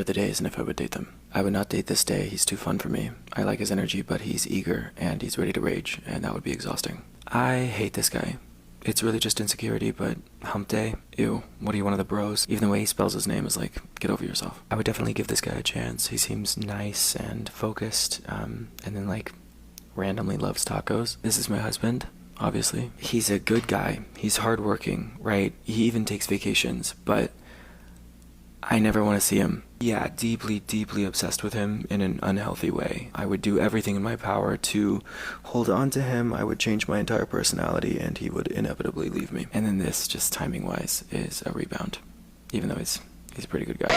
the days and if I would date them. I would not date this day. He's too fun for me. I like his energy, but he's eager and he's ready to rage, and that would be exhausting. I hate this guy. It's really just insecurity, but hump day, ew, what are you, one of the bros? Even the way he spells his name is like, get over yourself. I would definitely give this guy a chance. He seems nice and focused, and then like randomly loves tacos. This is my husband, obviously. He's a good guy. He's hardworking, right? He even takes vacations, but I never want to see him. Yeah, deeply, deeply obsessed with him in an unhealthy way. I would do everything in my power to hold on to him. I would change my entire personality and he would inevitably leave me. And then this, just timing-wise, is a rebound, even though he's a pretty good guy.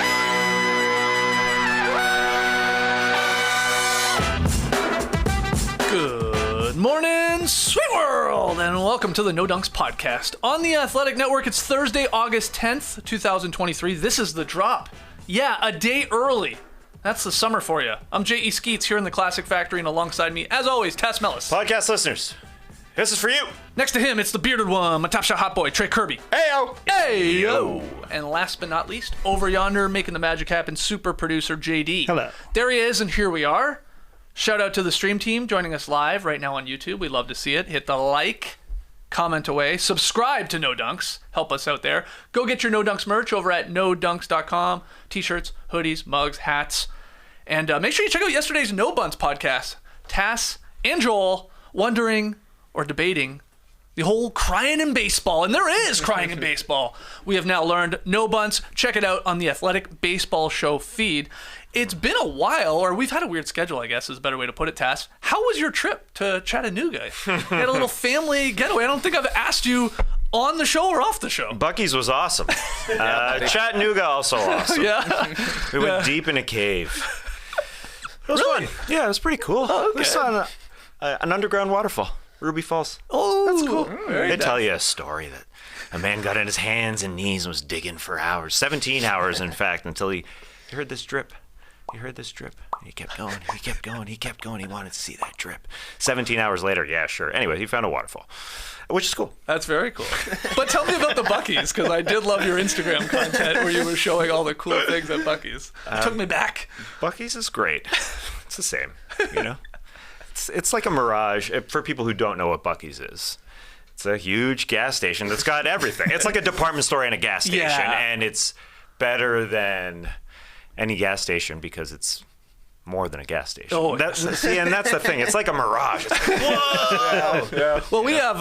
Good morning, sweet world, and welcome to the No Dunks podcast. On the Athletic Network, it's Thursday, August 10th, 2023. This is The Drop. Yeah, a day early. That's the summer for you. I'm J.E. Skeets here in the Classic Factory, and alongside me, as always, Tess Mellis. Podcast listeners, this is for you. Next to him, it's the bearded one, my top shot hot boy, Trey Kirby. Heyo. Heyo. And last but not least, over yonder, making the magic happen, super producer JD. Hello. There he is, and here we are. Shout out to the stream team joining us live right now on YouTube. We'd love to see it. Hit the like, comment away, subscribe to No Dunks. Help us out there. Go get your No Dunks merch over at nodunks.com. T-shirts, hoodies, mugs, hats. And make sure you check out yesterday's No Buns podcast. Tass and Joel wondering or debating the whole crying in baseball. And there is crying in baseball. We have now learned. No Buns. Check it out on the Athletic Baseball Show feed. It's been a while, or we've had a weird schedule, I guess is a better way to put it, Tass. How was your trip to Chattanooga? You had a little family getaway. I don't think I've asked you on the show or off the show. Buc-ee's was awesome. Chattanooga also awesome. Yeah. We went deep in a cave. It was Really? fun. Yeah, it was pretty cool. Oh, okay. We saw an underground waterfall, Ruby Falls. Oh, that's cool. They tell you a story that a man got on his hands and knees and was digging for hours, 17 hours in fact, until he heard this drip. He heard this drip. He kept going. He kept going. He kept going. He wanted to see that drip. 17 hours later, yeah, sure. Anyway, he found a waterfall, which is cool. That's very cool. But tell me about the Buc-ee's, because I did love your Instagram content where you were showing all the cool things at Buc-ee's. It took me back. Buc-ee's is great. It's the same, you know? It's like a mirage for people who don't know what Buc-ee's is. It's a huge gas station that's got everything. It's like a department store and a gas station, and it's better than any gas station because it's more than a gas station. Oh, See, and that's the thing. It's like a mirage. It's like, whoa! Yeah. Well, we have,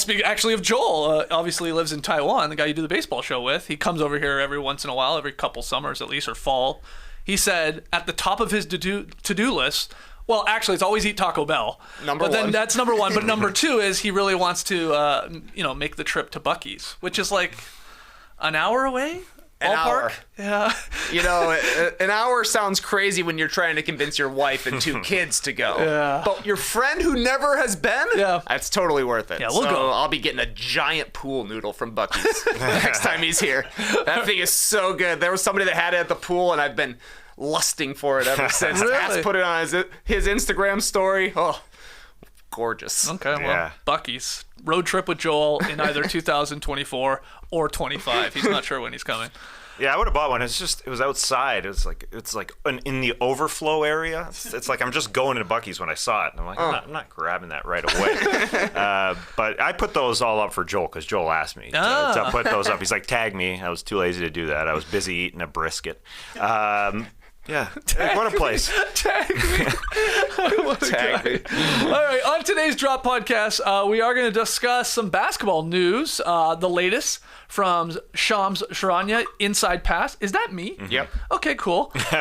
speaking actually of Joel, obviously lives in Taiwan, the guy you do the baseball show with. He comes over here every once in a while, every couple summers at least, or fall. He said at the top of his to-do list, well, actually, it's always eat Taco Bell. But then that's number one. But number two is he really wants to, make the trip to Buc-ee's, which is like an hour away. An hour. Yeah. You know, an hour sounds crazy when you're trying to convince your wife and 2 kids to go. Yeah. But your friend who never has been, that's totally worth it. Yeah, we'll go. I'll be getting a giant pool noodle from Buc-ee's next time he's here. That thing is so good. There was somebody that had it at the pool, and I've been lusting for it ever since. Really? Taz put it on his Instagram story. Oh, gorgeous. Okay, well, Yeah. Buc-ee's. Road trip with Joel in either 2024 or 25. He's not sure when he's coming. Yeah, I would have bought one. It was outside. It's like in the overflow area. It's like I'm just going to Buc-ee's when I saw it. And I'm like, I'm not grabbing that right away. But I put those all up for Joel because Joel asked me to put those up. He's like, tag me. I was too lazy to do that. I was busy eating a brisket. Yeah, what a place. Tag me. Tag me. All right, on today's Drop podcast, we are going to discuss some basketball news. The latest from Shams Charania, Inside Pass. Is that me? Yep. Okay, cool. Computer,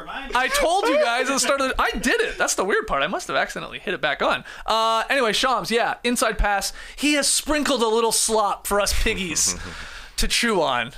remind me. I told you guys at the start of I did it. That's the weird part. I must have accidentally hit it back on. Anyway, Shams, Inside Pass. He has sprinkled a little slop for us piggies to chew on.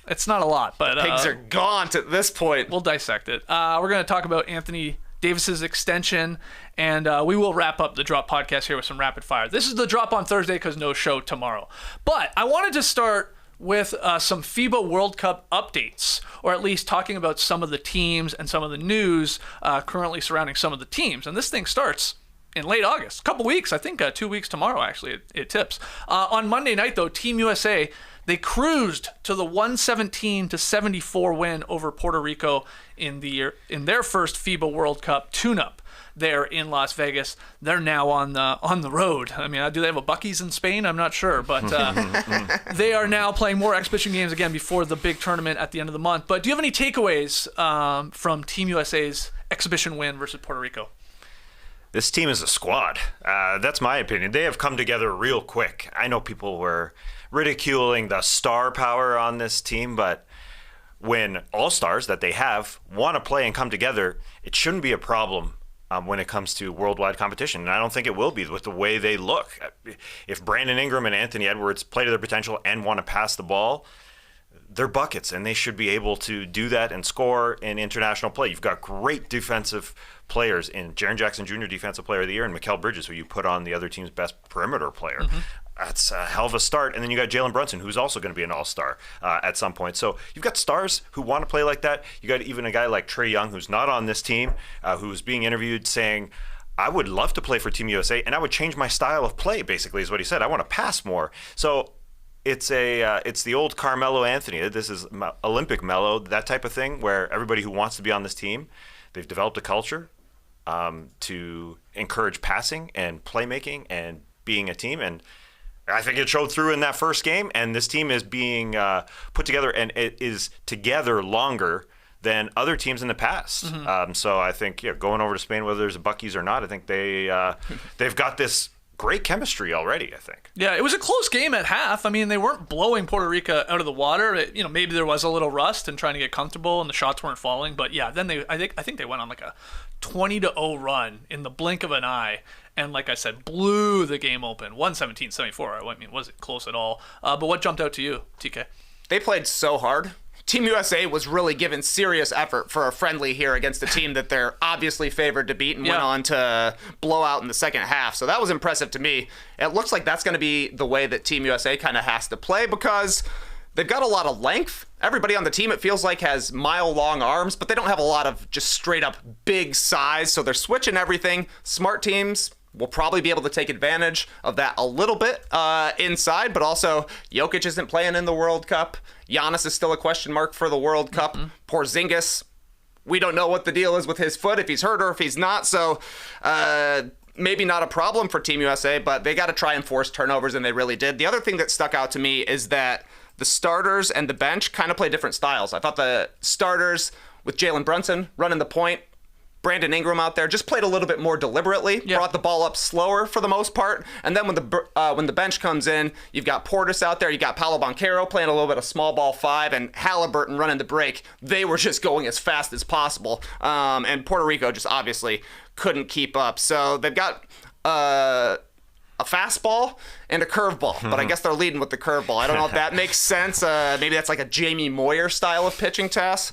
It's not a lot, but Pigs are gaunt at this point. we'll dissect it. We're going to talk about Anthony Davis's extension, and we will wrap up the Drop podcast here with some rapid fire. This is the Drop on Thursday because no show tomorrow. But I wanted to start with some FIBA World Cup updates, or at least talking about some of the teams and some of the news currently surrounding some of the teams. And this thing starts in late August, a couple weeks. I think 2 weeks tomorrow, actually, it tips. On Monday night, though, Team USA, they cruised to the 117-74 win over Puerto Rico in their first FIBA World Cup tune-up there in Las Vegas. They're now on the road. I mean, do they have a Buc-ee's in Spain? I'm not sure, but they are now playing more exhibition games again before the big tournament at the end of the month. But do you have any takeaways from Team USA's exhibition win versus Puerto Rico? This team is a squad. That's my opinion. They have come together real quick. I know people were ridiculing the star power on this team, but when all-stars that they have want to play and come together, it shouldn't be a problem when it comes to worldwide competition. And I don't think it will be with the way they look. If Brandon Ingram and Anthony Edwards play to their potential and want to pass the ball, they're buckets, and they should be able to do that and score in international play. You've got great defensive players in Jaren Jackson Jr., Defensive Player of the Year, and Mikal Bridges, who you put on the other team's best perimeter player. That's a hell of a start. And then you got Jalen Brunson, who's also going to be an all-star at some point. So you've got stars who want to play like that. You got even a guy like Trae Young, who's not on this team, who's being interviewed saying, I would love to play for Team USA, and I would change my style of play, basically, is what he said. I want to pass more. So it's the old Carmelo Anthony. This is Olympic Melo, that type of thing, where everybody who wants to be on this team, they've developed a culture to encourage passing and playmaking and being a team. And I think it showed through in that first game. And this team is being put together, and it is together longer than other teams in the past. So I think going over to Spain, whether there's a Buc-ee's or not, I think they've got this great chemistry already, I think. Yeah, it was a close game at half. I mean, they weren't blowing Puerto Rico out of the water. Maybe there was a little rust and trying to get comfortable, and the shots weren't falling. But yeah, then I think they went on like a 20-0 run in the blink of an eye, and like I said, blew the game open. 117-74. I mean, it wasn't close at all. But what jumped out to you, TK? They played so hard. Team USA was really given serious effort for a friendly here against a team that they're obviously favored to beat and went on to blow out in the second half. So that was impressive to me. It looks like that's going to be the way that Team USA kind of has to play because they've got a lot of length. Everybody on the team, it feels like, has mile-long arms, but they don't have a lot of just straight-up big size. So they're switching everything. Smart teams will probably be able to take advantage of that a little bit inside, but also Jokic isn't playing in the World Cup. Giannis is still a question mark for the World Cup. Porzingis, we don't know what the deal is with his foot, if he's hurt or if he's not, so maybe not a problem for Team USA, but they got to try and force turnovers, and they really did. The other thing that stuck out to me is that the starters and the bench kind of play different styles. I thought the starters with Jalen Brunson running the point, Brandon Ingram out there just played a little bit more deliberately, brought the ball up slower for the most part. And then when the bench comes in, you've got Portis out there, you got Paolo Banchero playing a little bit of small ball 5, and Halliburton running the break. They were just going as fast as possible. And Puerto Rico just obviously couldn't keep up. So they've got a fastball and a curveball, but I guess they're leading with the curveball. I don't know if that makes sense. Maybe that's like a Jamie Moyer style of pitching test.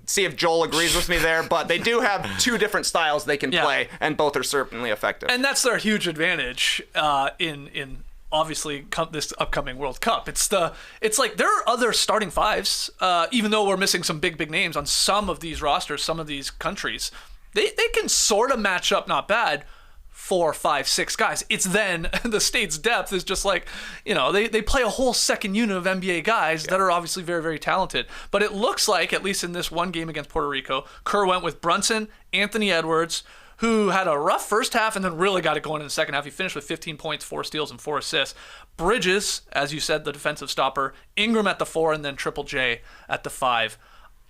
See if Joel agrees with me there, but they do have two different styles they can play, and both are certainly effective. And that's their huge advantage in obviously this upcoming World Cup. It's like there are other starting fives, even though we're missing some big names on some of these rosters, some of these countries. They can sort of match up not bad. 4, 5, 6 guys. It's then the state's depth is just like, they play a whole second unit of NBA guys that are obviously very, very talented. But it looks like, at least in this one game against Puerto Rico, Kerr went with Brunson, Anthony Edwards, who had a rough first half and then really got it going in the second half. He finished with 15 points, 4 steals, and 4 assists. Bridges, as you said, the defensive stopper. Ingram at the 4, and then Triple J at the 5.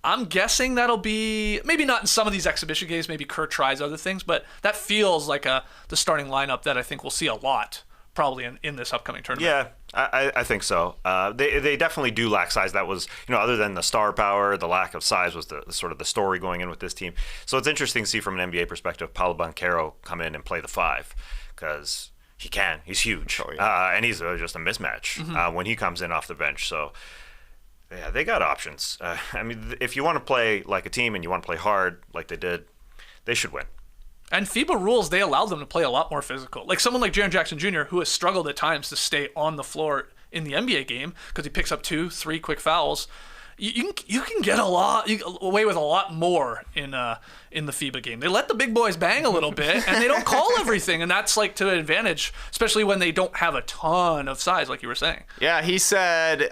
I'm guessing that'll be, maybe not in some of these exhibition games, maybe Kurt tries other things, but that feels like the starting lineup that I think we'll see a lot probably in this upcoming tournament. Yeah, I think so. They definitely do lack size. That was, other than the star power, the lack of size was the sort of the story going in with this team. So it's interesting to see from an NBA perspective, Paolo Banchero come in and play the 5 because he can. He's huge. Oh, yeah. And he's just a mismatch when he comes in off the bench. So yeah, they got options. I mean, if you want to play like a team and you want to play hard like they did, they should win. And FIBA rules, they allow them to play a lot more physical. Like someone like Jaren Jackson Jr., who has struggled at times to stay on the floor in the NBA game because he picks up 2, 3 quick fouls. you can get away with a lot more in the FIBA game. They let the big boys bang a little bit, and they don't call everything, and that's like to advantage, especially when they don't have a ton of size, like you were saying. Yeah, he said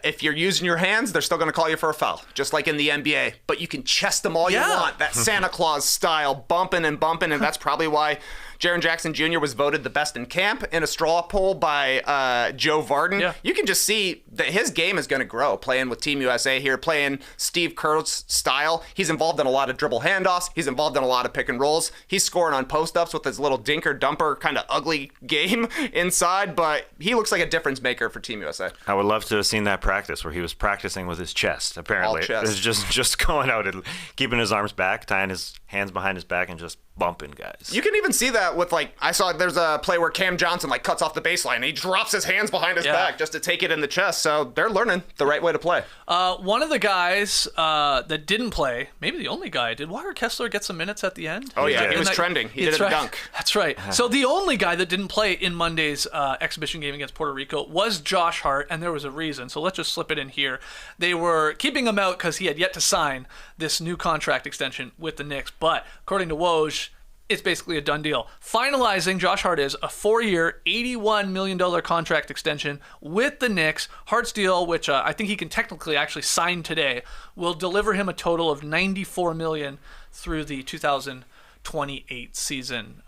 if you're using your hands, they're still going to call you for a foul, just like in the NBA. But you can chest them all you want, that Santa Claus style, bumping, and that's probably why Jaren Jackson Jr. was voted the best in camp in a straw poll by Joe Varden. Yeah. You can just see that his game is going to grow playing with Team USA here, playing Steve Kerr's style. He's involved in a lot of dribble handoffs. He's involved in a lot of pick and rolls. He's scoring on post-ups with his little dinker-dumper kind of ugly game inside, but he looks like a difference maker for Team USA. I would love to have seen that practice where he was practicing with his chest, apparently. All chest. It was just going out and keeping his arms back, tying his hands behind his back, and just bumping guys. You can even see that with, like, I saw there's a play where Cam Johnson, like, cuts off the baseline and he drops his hands behind his back just to take it in the chest. So they're learning the right way to play. One of the guys that didn't play, maybe the only guy, did Walker Kessler get some minutes at the end? Oh, yeah. He was that, trending. He did a dunk. That's right. So the only guy that didn't play in Monday's exhibition game against Puerto Rico was Josh Hart, and there was a reason. So let's just slip it in here. They were keeping him out because he had yet to sign this new contract extension with the Knicks. But according to Woj, it's basically a done deal. Finalizing, Josh Hart is a 4-year, $81 million contract extension with the Knicks. Hart's deal, which I think he can technically actually sign today, will deliver him a total of $94 million through the 2028 season.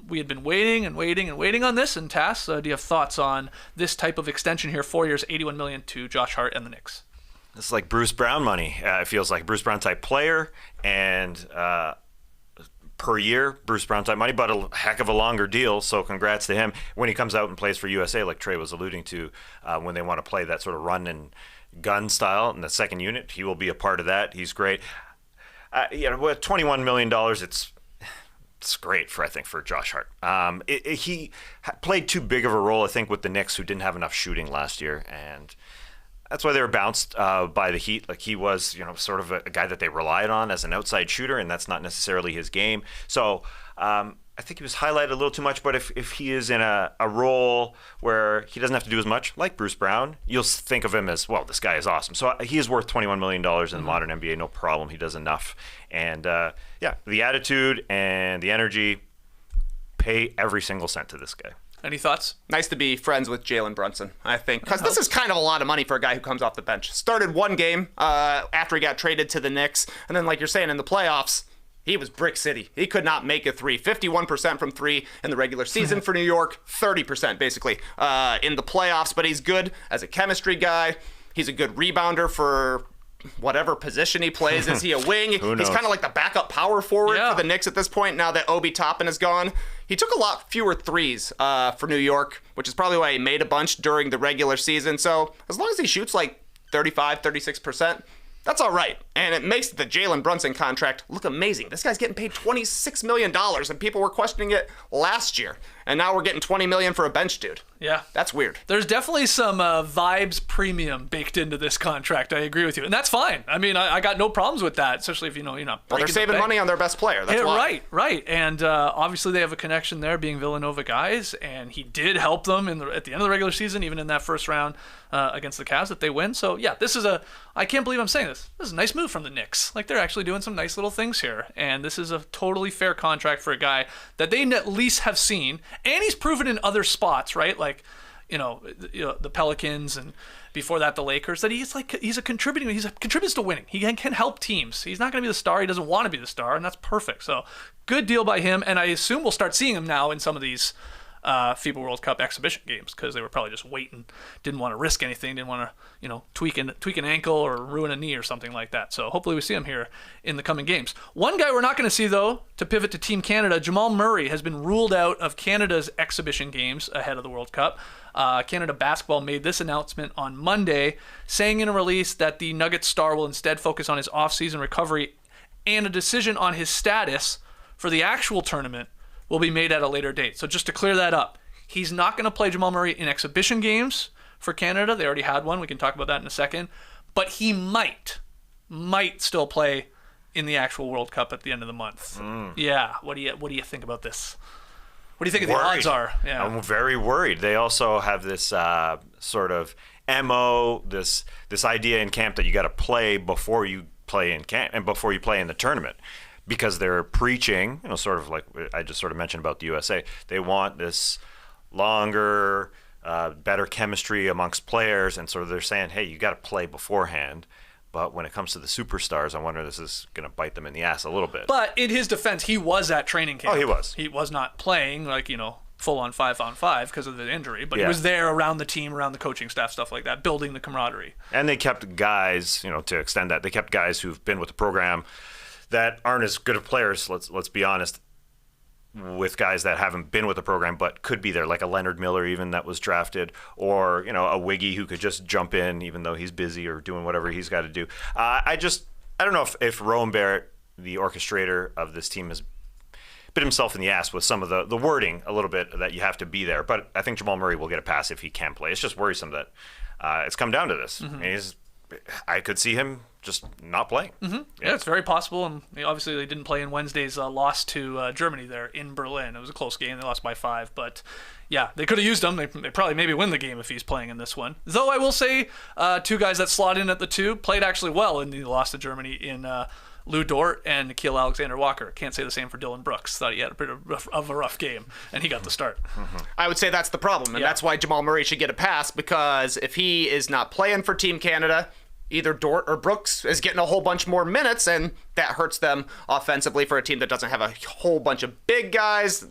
We had been waiting on this, and Tass, do you have thoughts on this type of extension here? 4 years, $81 million to Josh Hart and the Knicks. This is like Bruce Brown money. It feels like Bruce Brown type player, and per year, Bruce Brown type money, but a heck of a longer deal. So congrats to him when he comes out and plays for USA, like Trey was alluding to, when they want to play that sort of run and gun style in the second unit. He will be a part of that. He's great. With $21 million, it's great for Josh Hart. He played too big of a role, I think, with the Knicks, who didn't have enough shooting last year, and that's why they were bounced by the Heat. Like, he was, sort of a guy that they relied on as an outside shooter, and that's not necessarily his game. So I think he was highlighted a little too much, but if he is in a role where he doesn't have to do as much, like Bruce Brown, you'll think of him as, well, this guy is awesome. So he is worth $21 million in the modern NBA, no problem. He does enough. And, the attitude and the energy, pay every single cent to this guy. Any thoughts? Nice to be friends with Jalen Brunson, I think, because this is kind of a lot of money for a guy who comes off the bench. Started one game after he got traded to the Knicks, and then, like you're saying, in the playoffs, he was brick city. He could not make a three. 51% from three in the regular season for New York, 30% basically in the playoffs, but he's good as a chemistry guy. He's a good rebounder for whatever position he plays. Is he a wing? He's kind of like the backup power forward for the Knicks at this point, now that Obi Toppin is gone. He took a lot fewer threes for New York, which is probably why he made a bunch during the regular season. So as long as he shoots like 35, 36%, that's all right. And it makes the Jalen Brunson contract look amazing. This guy's getting paid $26 million, and people were questioning it last year. And now we're getting $20 million for a bench dude. Yeah. That's weird. There's definitely some vibes premium baked into this contract. I agree with you. And that's fine. I mean, I got no problems with that, especially if, you're not Well, they're saving money on their best player. That's why. Right. And obviously they have a connection there, being Villanova guys, and he did help them at the end of the regular season, even in that first round against the Cavs that they win. So, yeah, I can't believe I'm saying this. This is a nice move from the Knicks. Like, they're actually doing some nice little things here. And this is a totally fair contract for a guy that they at least have seen. And he's proven in other spots, right? Like, the Pelicans, and before that the Lakers, that he's a contributing. He contributes to winning. He can help teams. He's not going to be the star. He doesn't want to be the star, and that's perfect. So good deal by him. And I assume we'll start seeing him now in some of these FIBA World Cup exhibition games, because they were probably just waiting, didn't want to risk anything, didn't want to tweak an ankle or ruin a knee or something like that. So hopefully we see him here in the coming games. One guy we're not going to see, though, to pivot to Team Canada, Jamal Murray has been ruled out of Canada's exhibition games ahead of the World Cup. Canada Basketball made this announcement on Monday, saying in a release that the Nuggets star will instead focus on his off-season recovery, and a decision on his status for the actual tournament will be made at a later date. So just to clear that up, he's not going to play, Jamal Murray, in exhibition games for Canada. They already had one. We can talk about that in a second. But he might still play in the actual World Cup at the end of the month. Yeah. What do you think about this? What do you think the odds are? Yeah. I'm very worried. They also have this sort of MO, this idea in camp that you got to play before you play in camp and before you play in the tournament, because they're preaching, sort of like I just sort of mentioned about the USA. They want this longer, better chemistry amongst players, and sort of they're saying, hey, you got to play beforehand. But when it comes to the superstars, I wonder if this is going to bite them in the ass a little bit. But in his defense, he was at training camp. Oh, he was. He was not playing full on 5-on-5 because of the injury, but he was there around the team, around the coaching staff, stuff like that, building the camaraderie. And they kept guys, to extend that, they kept guys who've been with the program that aren't as good of players, let's be honest, with guys that haven't been with the program but could be there, like a Leonard Miller even that was drafted, or a Wiggy who could just jump in even though he's busy or doing whatever he's got to do. I don't know if Rowan Barrett, the orchestrator of this team, has bit himself in the ass with some of the wording a little bit that you have to be there. But I think Jamal Murray will get a pass if he can play. It's just worrisome that it's come down to this. Mm-hmm. I could see him just not playing. Mm-hmm. Yeah, it's very possible. And obviously they didn't play in Wednesday's loss to Germany there in Berlin. It was a close game. They lost by 5. But yeah, they could have used him. They probably maybe win the game if he's playing in this one. Though I will say 2 guys that slot in at the 2 played actually well in the loss to Germany in Lou Dort and Nickeil Alexander-Walker. Can't say the same for Dylan Brooks. Thought he had a bit of a rough game, and he got the start. I would say that's the problem, and that's why Jamal Murray should get a pass, because if he is not playing for Team Canada, either Dort or Brooks is getting a whole bunch more minutes, and that hurts them offensively for a team that doesn't have a whole bunch of big guys.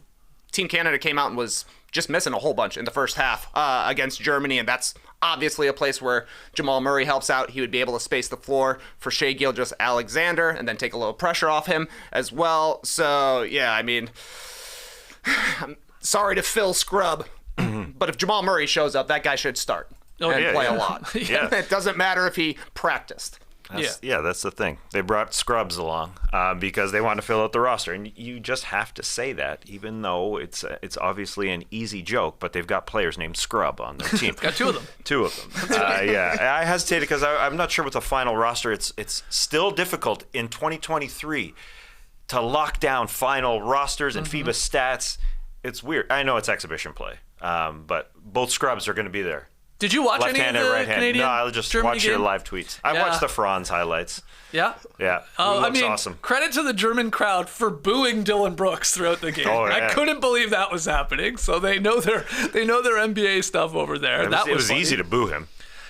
Team Canada came out and was just missing a whole bunch in the first half against Germany, and that's obviously a place where Jamal Murray helps out. He would be able to space the floor for Shai Gilgeous-Alexander and then take a little pressure off him as well. So, yeah, I mean, I'm sorry to Phil Scrub, but if Jamal Murray shows up, that guy should start and play a lot. It doesn't matter if he practiced. That's the thing. They brought scrubs along because they want to fill out the roster, and you just have to say that, even though it's obviously an easy joke. But they've got players named Scrub on their team. Got 2 of them. 2 of them. I hesitated because I'm not sure with the final roster. It's still difficult in 2023 to lock down final rosters and FIBA stats. It's weird. I know it's exhibition play, but both scrubs are going to be there. Did you watch any of the Canadian? No, I just watch your live tweets. I watched the Franz highlights. Yeah? Yeah. Looks awesome. Credit to the German crowd for booing Dylan Brooks throughout the game. Oh, yeah. I couldn't believe that was happening. So they know their NBA stuff over there. It was easy to boo him.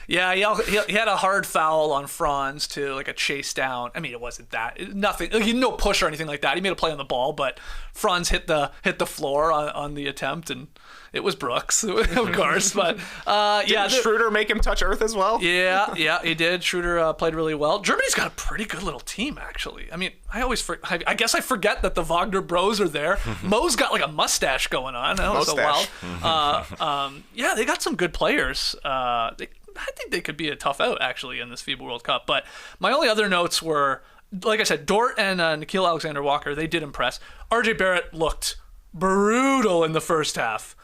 Yeah, he had a hard foul on Franz to like a chase down. I mean, it wasn't that nothing. No push or anything like that. He made a play on the ball, but Franz hit the floor on the attempt, and it was Brooks, of course. But did Schroeder make him touch earth as well? Yeah, he did. Schroeder played really well. Germany's got a pretty good little team, actually. I mean, I guess I forget that the Wagner Bros are there. Mo's got like a mustache going on. That was so wild. They got some good players. I think they could be a tough out, actually, in this FIBA World Cup. But my only other notes were, like I said, Dort and Nickeil Alexander-Walker, they did impress. RJ Barrett looked brutal in the first half.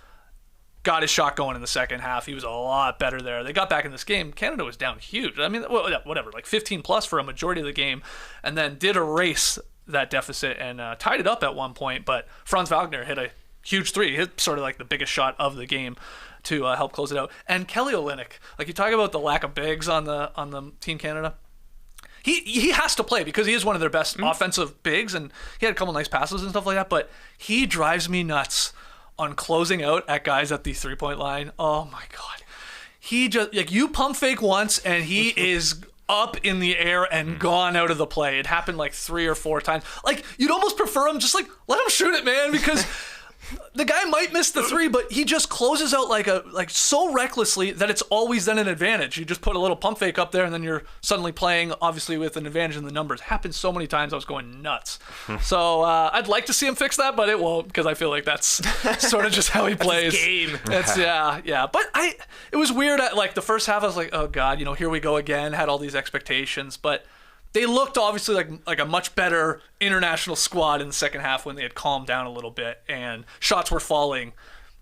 Got his shot going in the second half. He was a lot better there. They got back in this game. Canada was down huge. I mean, whatever, like 15 plus for a majority of the game, and then did erase that deficit and tied it up at one point. But Franz Wagner hit a huge 3. Hit sort of like the biggest shot of the game to help close it out. And Kelly Olynyk, like you talk about the lack of bigs on the Team Canada. He has to play because he is one of their best offensive bigs, and he had a couple nice passes and stuff like that, but he drives me nuts on closing out at guys at the 3-point line. Oh my God. He just, like, you pump fake once and he is up in the air and gone out of the play. It happened like 3 or 4 times. Like, you'd almost prefer him just like, let him shoot it, man, because the guy might miss the 3, but he just closes out like so recklessly that it's always then an advantage. You just put a little pump fake up there, and then you're suddenly playing, obviously, with an advantage in the numbers. It happened so many times, I was going nuts. So I'd like to see him fix that, but it won't, because I feel like that's sort of just how he plays. His game. Yeah. But it was weird. At like the first half, I was like, oh God, here we go again. Had all these expectations, but they looked obviously like a much better international squad in the second half when they had calmed down a little bit and shots were falling.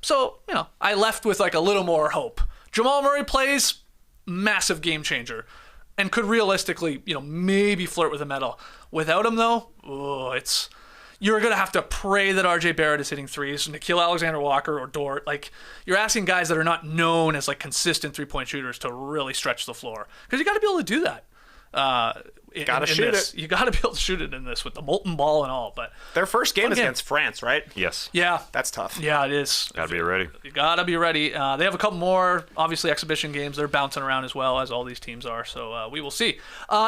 So, I left with like a little more hope. Jamal Murray plays, massive game changer, and could realistically, maybe flirt with a medal. Without him though, you're going to have to pray that RJ Barrett is hitting threes, Nickeil Alexander-Walker or Dort. Like, you're asking guys that are not known as like consistent three-point shooters to really stretch the floor, because you got to be able to do that. Gotta shoot it. You got to be able to shoot it in this with the molten ball and all. But their first game is against France, right? Yes. Yeah, That's tough. yeah, it is. Gotta be ready. You gotta be ready. They have a couple more, obviously, exhibition games. They're bouncing around as well as all these teams are. So we will see.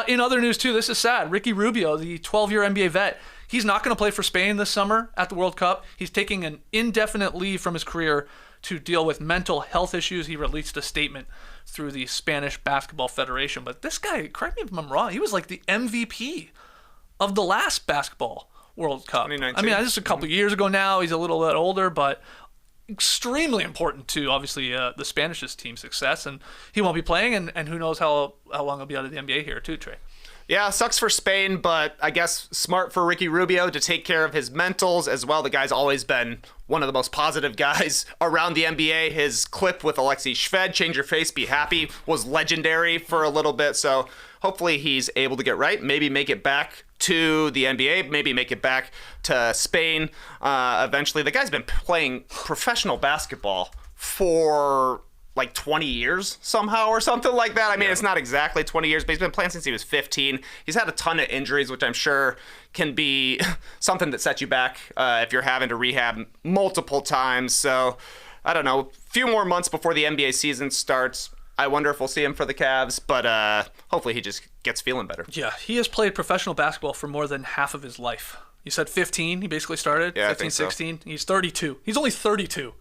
In other news too, this is sad. Ricky Rubio, the 12-year NBA vet, he's not going to play for Spain this summer at the World Cup. He's taking an indefinite leave from his career to deal with mental health issues. He released a statement through the Spanish Basketball Federation. But this guy, correct me if I'm wrong, he was like the MVP of the last basketball World Cup. 2019. I mean, this is a couple years ago now. He's a little bit older, but extremely important to, obviously, the Spanish team's success. And he won't be playing, and who knows how long he'll be out of the NBA here too, Trey. Yeah, sucks for Spain, but I guess smart for Ricky Rubio to take care of his mentals as well. The guy's always been one of the most positive guys around the NBA. His clip with Alexei Shved, "Change Your Face, Be Happy," was legendary for a little bit. So hopefully he's able to get right, maybe make it back to the NBA, maybe make it back to Spain eventually. The guy's been playing professional basketball for like 20 years somehow or something like that. I mean, It's not exactly 20 years, but he's been playing since he was 15. He's had a ton of injuries, which I'm sure can be something that sets you back if you're having to rehab multiple times. So, I don't know, a few more months before the NBA season starts. I wonder if we'll see him for the Cavs, but hopefully he just gets feeling better. Yeah, he has played professional basketball for more than half of his life. You said 15, he basically started? Yeah, 15, I think so. 16. He's 32. He's only 32.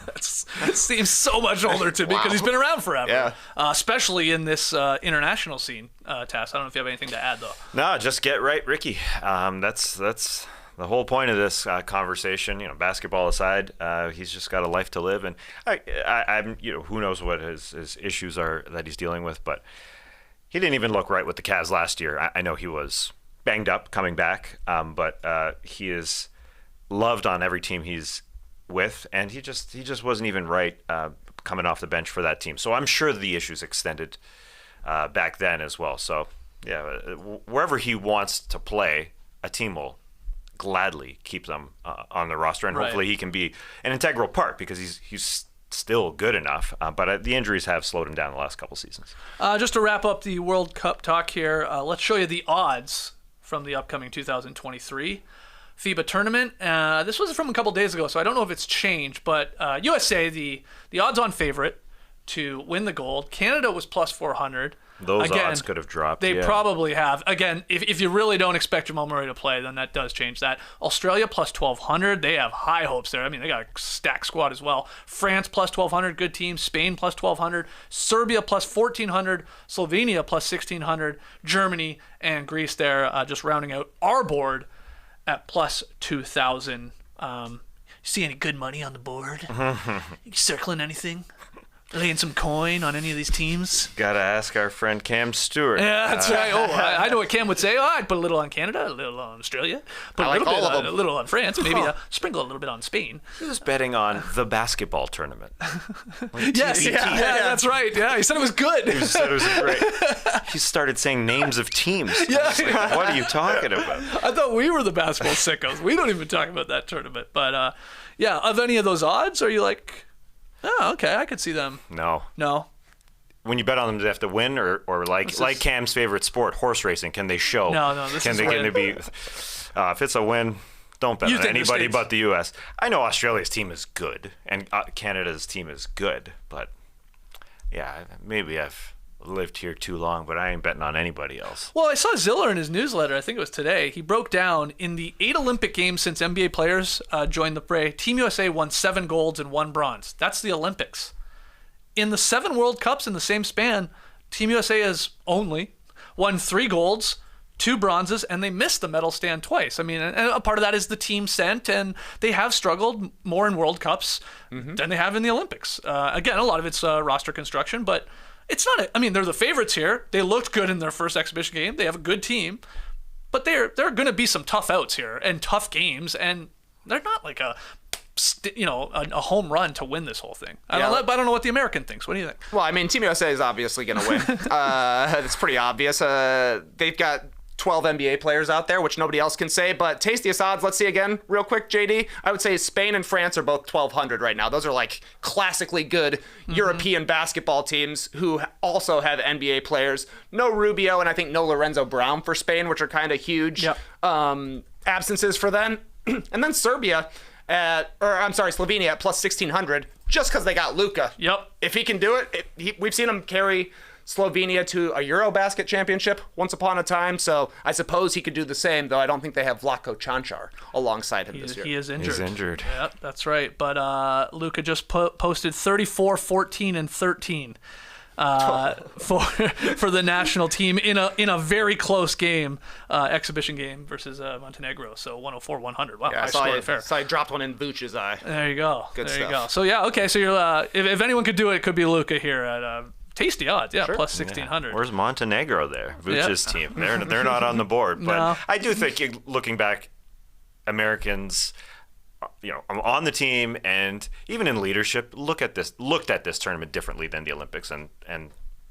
That seems so much older to me because he's been around forever. Yeah. Especially in this international scene, Tass. I don't know if you have anything to add, though. No, just get right, Ricky. That's the whole point of this conversation. Basketball aside, he's just got a life to live, and I'm who knows what his issues are that he's dealing with, but he didn't even look right with the Cavs last year. I know he was banged up coming back, but he is loved on every team he's with, and he just wasn't even right coming off the bench for that team. So I'm sure the issues extended back then as well. So yeah, wherever he wants to play, a team will gladly keep them on the roster, and hopefully he can be an integral part because he's still good enough. But the injuries have slowed him down the last couple seasons. Just to wrap up the World Cup talk here, let's show you the odds from the upcoming 2023 FIBA tournament. This was from a couple days ago, so I don't know if it's changed, but USA, the odds-on favorite to win the gold. Canada was plus 400. Those odds could have dropped. They probably have. Again, if you really don't expect Jamal Murray to play, then that does change that. Australia plus 1,200. They have high hopes there. I mean, they got a stacked squad as well. France plus 1,200, good team. Spain plus 1,200. Serbia plus 1,400. Slovenia plus 1,600. Germany and Greece there just rounding out our board at plus 2,000. See any good money on the board? You circling anything? Laying some coin on any of these teams? Gotta ask our friend Cam Stewart. Yeah, that's right. I know what Cam would say. I'd put a little on Canada, a little on Australia, put I like all of them. a little on France, maybe sprinkle a little bit on Spain. He was betting on the basketball tournament. Yes, yeah, that's right. Yeah, he said it was good. He said it was great. He started saying names of teams. Yeah. Like, what are you talking about? I thought we were the basketball sickos. We don't even talk about that tournament. But yeah, of any of those odds, are you like, oh, okay, I could see them? No. When you bet on them, do they have to win, or like Cam's favorite sport, horse racing? Can they show? No. Can they be? If it's a win, don't bet on anybody but the U.S. I know Australia's team is good, and Canada's team is good, but yeah, maybe I've lived here too long, but I ain't betting on anybody else. Well, I saw Ziller in his newsletter, I think it was today, he broke down in the 8 Olympic Games since NBA players joined the fray, Team USA won 7 golds and 1 bronze. That's the Olympics. In the 7 World Cups in the same span, Team USA has only won 3 golds, 2 bronzes, and they missed the medal stand twice. I mean, and a part of that is the team sent, and they have struggled more in World Cups than they have in the Olympics. Again, a lot of it's roster construction, but it's not. I mean, they're the favorites here. They looked good in their first exhibition game. They have a good team, but there are going to be some tough outs here and tough games, and they're not like a home run to win this whole thing. I don't know what the American thinks. What do you think? Well, I mean, Team USA is obviously going to win. It's pretty obvious. They've got 12 NBA players out there, which nobody else can say. But tastiest odds, let's see again, real quick, JD. I would say Spain and France are both 1,200 right now. Those are like classically good European basketball teams who also have NBA players. No Rubio and I think no Lorenzo Brown for Spain, which are kind of huge absences for them. And then Slovenia at plus 1,600, just because they got Luka. Yep. If he can do it, we've seen him carry Slovenia to a Eurobasket championship once upon a time, so I suppose he could do the same, though I don't think they have Vlatko Cancar alongside him this year. He is injured. He's injured. Yep, that's right. But Luka just posted 34, 14, and 13 for the national team in a very close game, exhibition game versus Montenegro. So 104-100. Wow, Yeah, I saw he dropped one in Vooch's eye. There you go. Good there stuff. You go. So yeah, okay. So you're if anyone could do it, it could be Luka here at tasty odds. Yeah, Sure. plus 1,600. Where's Montenegro there? Vooch's team. They're not on the board. But No. I do think, looking back, Americans, on the team and even in leadership, looked at this tournament differently than the Olympics, and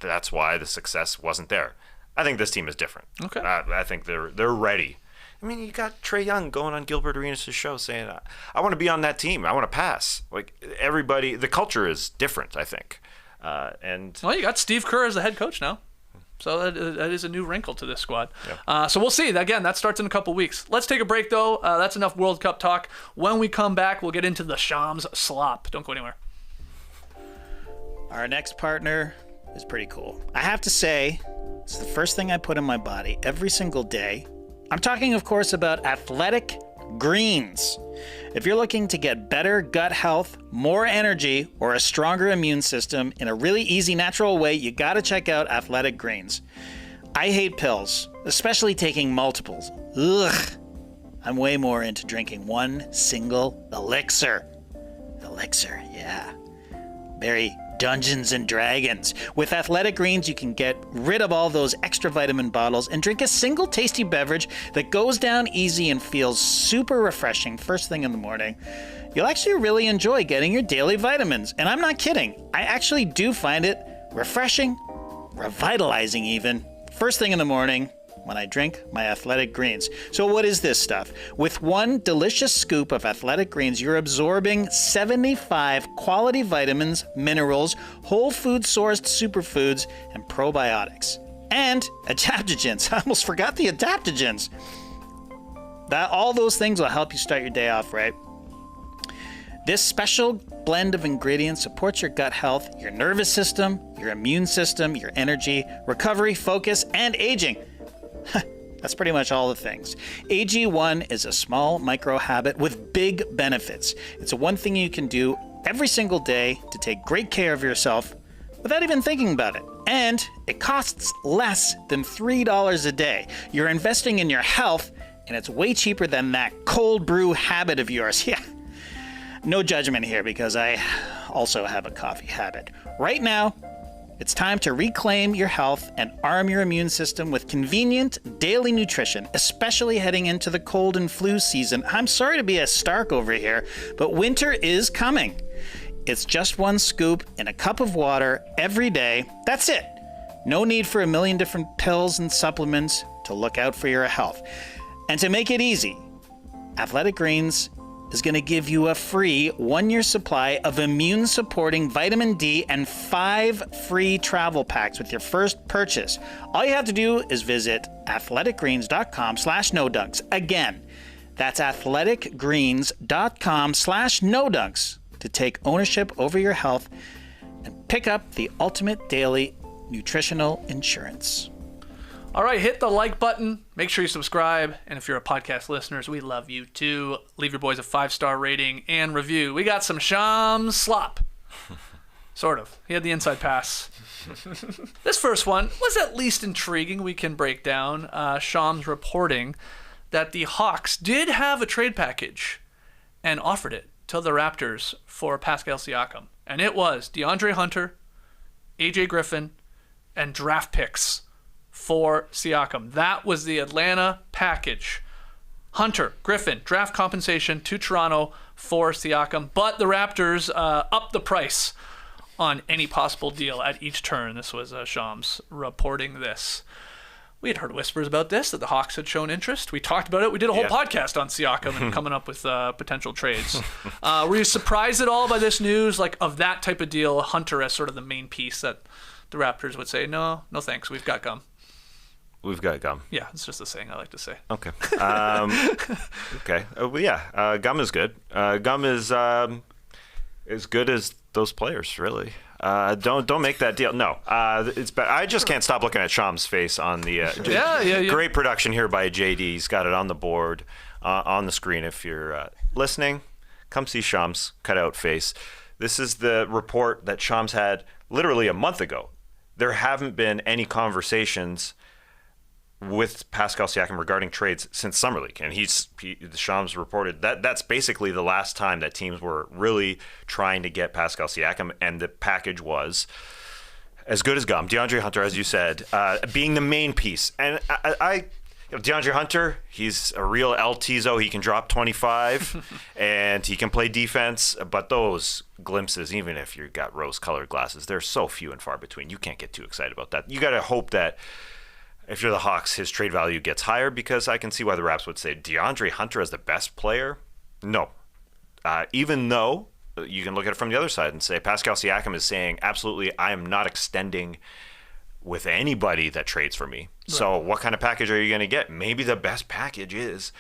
that's why the success wasn't there. I think this team is different. Okay. I think they're ready. I mean, you got Trae Young going on Gilbert Arenas' show saying, "I want to be on that team. I want to pass." Like everybody, the culture is different, I think. Well, you got Steve Kerr as the head coach now. So that is a new wrinkle to this squad. Yep. So we'll see. Again, that starts in a couple weeks. Let's take a break, though. That's enough World Cup talk. When we come back, we'll get into the Shams slop. Don't go anywhere. Our next partner is pretty cool. I have to say, it's the first thing I put in my body every single day. I'm talking, of course, about Athletic Greens. If you're looking to get better gut health, more energy, or a stronger immune system in a really easy, natural way, you gotta check out Athletic Greens. I hate pills, especially taking multiples. Ugh. I'm way more into drinking one single elixir. Elixir, yeah. Very Dungeons and Dragons. With Athletic Greens, you can get rid of all those extra vitamin bottles and drink a single tasty beverage that goes down easy and feels super refreshing first thing in the morning. You'll actually really enjoy getting your daily vitamins. And I'm not kidding. I actually do find it refreshing, revitalizing even, first thing in the morning when I drink my Athletic Greens. So what is this stuff? With one delicious scoop of Athletic Greens, you're absorbing 75 quality vitamins, minerals, whole food sourced superfoods, and probiotics. And adaptogens. I almost forgot the adaptogens. All those things will help you start your day off right. This special blend of ingredients supports your gut health, your nervous system, your immune system, your energy, recovery, focus, and aging. That's pretty much all the things. AG1 is a small micro habit with big benefits. It's one thing you can do every single day to take great care of yourself without even thinking about it. And it costs less than $3 a day. You're investing in your health, and it's way cheaper than that cold brew habit of yours. Yeah. No judgment here because I also have a coffee habit. Right now, it's time to reclaim your health and arm your immune system with convenient daily nutrition, especially heading into the cold and flu season. I'm sorry to be a Stark over here, but winter is coming. It's just one scoop in a cup of water every day. That's it. No need for a million different pills and supplements to look out for your health. And to make it easy, Athletic Greens is going to give you a free 1-year supply of immune-supporting vitamin D and 5 free travel packs with your first purchase. All you have to do is visit athleticgreens.com/nodunks. Again, that's athleticgreens.com/nodunks to take ownership over your health and pick up the ultimate daily nutritional insurance. All right, hit the like button. Make sure you subscribe. And if you're a podcast listener, we love you too. Leave your boys a 5-star rating and review. We got some Shams slop. Sort of. He had the inside pass. This first one was at least intriguing. We can break down. Shams reporting that the Hawks did have a trade package and offered it to the Raptors for Pascal Siakam. And it was DeAndre Hunter, AJ Griffin, and draft picks for Siakam. That was the Atlanta package. Hunter, Griffin, draft compensation to Toronto for Siakam, but the Raptors upped the price on any possible deal at each turn. This was Shams reporting this. We had heard whispers about this, that the Hawks had shown interest. We talked about it. We did a whole podcast on Siakam and coming up with potential trades. Were you surprised at all by this news, like of that type of deal, Hunter as sort of the main piece that the Raptors would say, no thanks, we've got gum? We've got gum. Yeah, it's just a saying I like to say. Okay. Okay. Well, yeah, gum is good. Gum is as good as those players, really. Don't make that deal. No, it's bad. I just can't stop looking at Sham's face on the. Yeah. Great production here by JD. He's got it on the board, on the screen. If you're listening, come see Sham's cutout face. This is the report that Shams had literally a month ago. There haven't been any conversations with Pascal Siakam regarding trades since Summer League, and Shams reported that that's basically the last time that teams were really trying to get Pascal Siakam, and the package was as good as gum. DeAndre Hunter, as you said, being the main piece, and DeAndre Hunter, he's a real El Tizo. He can drop 25 and he can play defense, but those glimpses, even if you've got rose-colored glasses, they're so few and far between. You can't get too excited about that. You got to hope that if you're the Hawks, his trade value gets higher, because I can see why the Raps would say DeAndre Hunter as the best player. No. Even though you can look at it from the other side and say Pascal Siakam is saying, absolutely, I am not extending with anybody that trades for me. Right. So what kind of package are you going to get? Maybe the best package is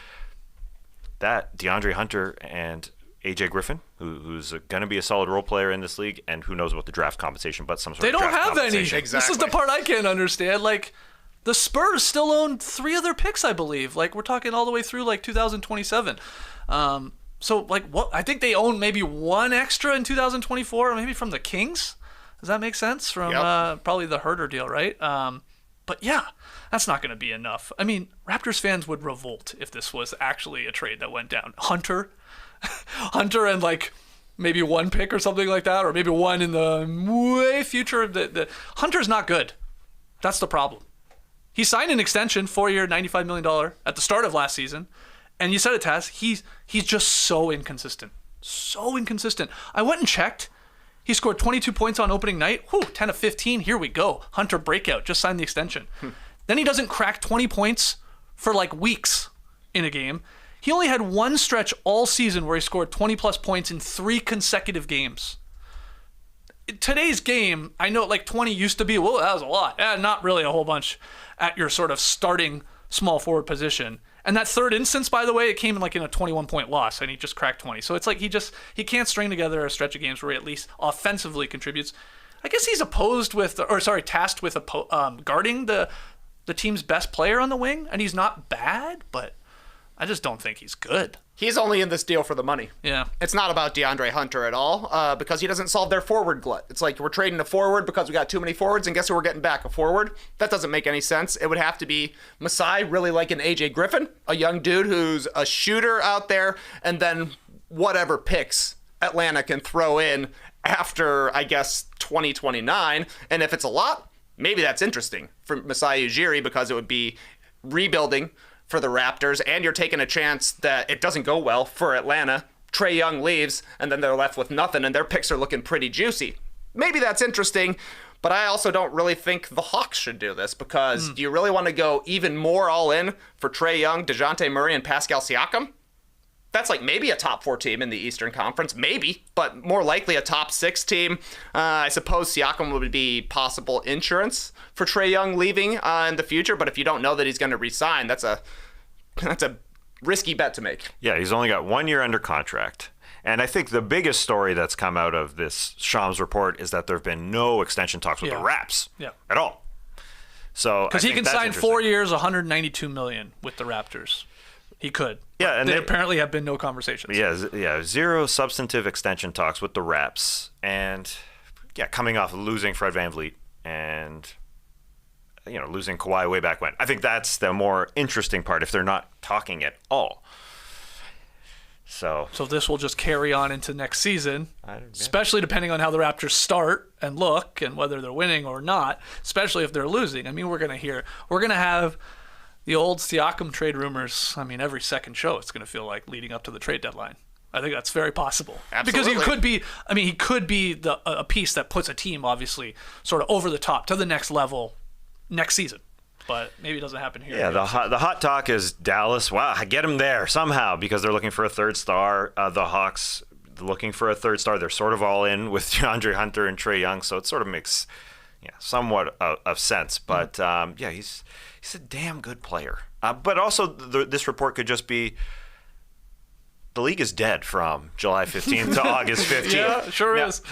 that DeAndre Hunter and AJ Griffin, who's going to be a solid role player in this league, and who knows what the draft compensation, but some sort of draft compensation. They don't have any. Exactly. This is the part I can't understand. Like, the Spurs still own 3 other picks, I believe. Like, we're talking all the way through, like, 2027. So, like, what? I think they own maybe 1 extra in 2024, maybe from the Kings. Does that make sense? From probably the Herter deal, right? But, yeah, that's not going to be enough. I mean, Raptors fans would revolt if this was actually a trade that went down. Hunter and, like, maybe 1 pick or something like that, or maybe 1 in the way future. The Hunter's not good. That's the problem. He signed an extension, 4-year, $95 million at the start of last season. And you said it, Taz, he's just so inconsistent. So inconsistent. I went and checked. He scored 22 points on opening night. 10 of 15. Here we go. Hunter breakout. Just signed the extension. Then he doesn't crack 20 points for like weeks in a game. He only had 1 stretch all season where he scored 20-plus points in 3 consecutive games. Today's game, I know like 20 used to be, whoa, that was a lot. Not really a whole bunch at your sort of starting small forward position. And that third instance, by the way, it came in like in a 21-point loss, and he just cracked 20. So it's like he can't string together a stretch of games where he at least offensively contributes. I guess he's tasked with guarding the team's best player on the wing, and he's not bad, but I just don't think he's good. He's only in this deal for the money. Yeah. It's not about DeAndre Hunter at all, because he doesn't solve their forward glut. It's like we're trading a forward because we got too many forwards, and guess who we're getting back? A forward? That doesn't make any sense. It would have to be Masai, really like an AJ Griffin, a young dude who's a shooter out there, and then whatever picks Atlanta can throw in after, I guess, 2029. And if it's a lot, maybe that's interesting for Masai Ujiri, because it would be rebuilding for the Raptors, and you're taking a chance that it doesn't go well for Atlanta. Trae Young leaves, and then they're left with nothing, and their picks are looking pretty juicy. Maybe that's interesting, but I also don't really think the Hawks should do this, because do you really want to go even more all in for Trae Young, DeJounte Murray, and Pascal Siakam? That's like maybe a top 4 team in the Eastern Conference, maybe, but more likely a top 6 team. I suppose Siakam would be possible insurance for Trae Young leaving in the future, but if you don't know that he's going to re-sign, that's a risky bet to make. Yeah, he's only got 1 year under contract. And I think the biggest story that's come out of this Shams report is that there have been no extension talks with the Raps at all. So because he can sign 4 years, $192 million with the Raptors. He could. Yeah, and they apparently have been no conversations. Yeah, 0 substantive extension talks with the Raps, and coming off losing Fred VanVleet and losing Kawhi way back when. I think that's the more interesting part if they're not talking at all. So this will just carry on into next season, especially depending on how the Raptors start and look and whether they're winning or not, especially if they're losing. I mean, we're going to have the old Siakam trade rumors. I mean, every second show it's going to feel like leading up to the trade deadline. I think that's very possible. Absolutely. Because he could be a piece that puts a team obviously sort of over the top to the next level next season. but maybe it doesn't happen here. Yeah, the hot talk is Dallas. Wow, get him there somehow because they're looking for a third star. The Hawks looking for a third star. They're sort of all in with DeAndre Hunter and Trae Young, so it sort of makes somewhat of sense. But he's a damn good player. But also, this report could just be the league is dead from July 15th to August 15th. Yeah, sure is.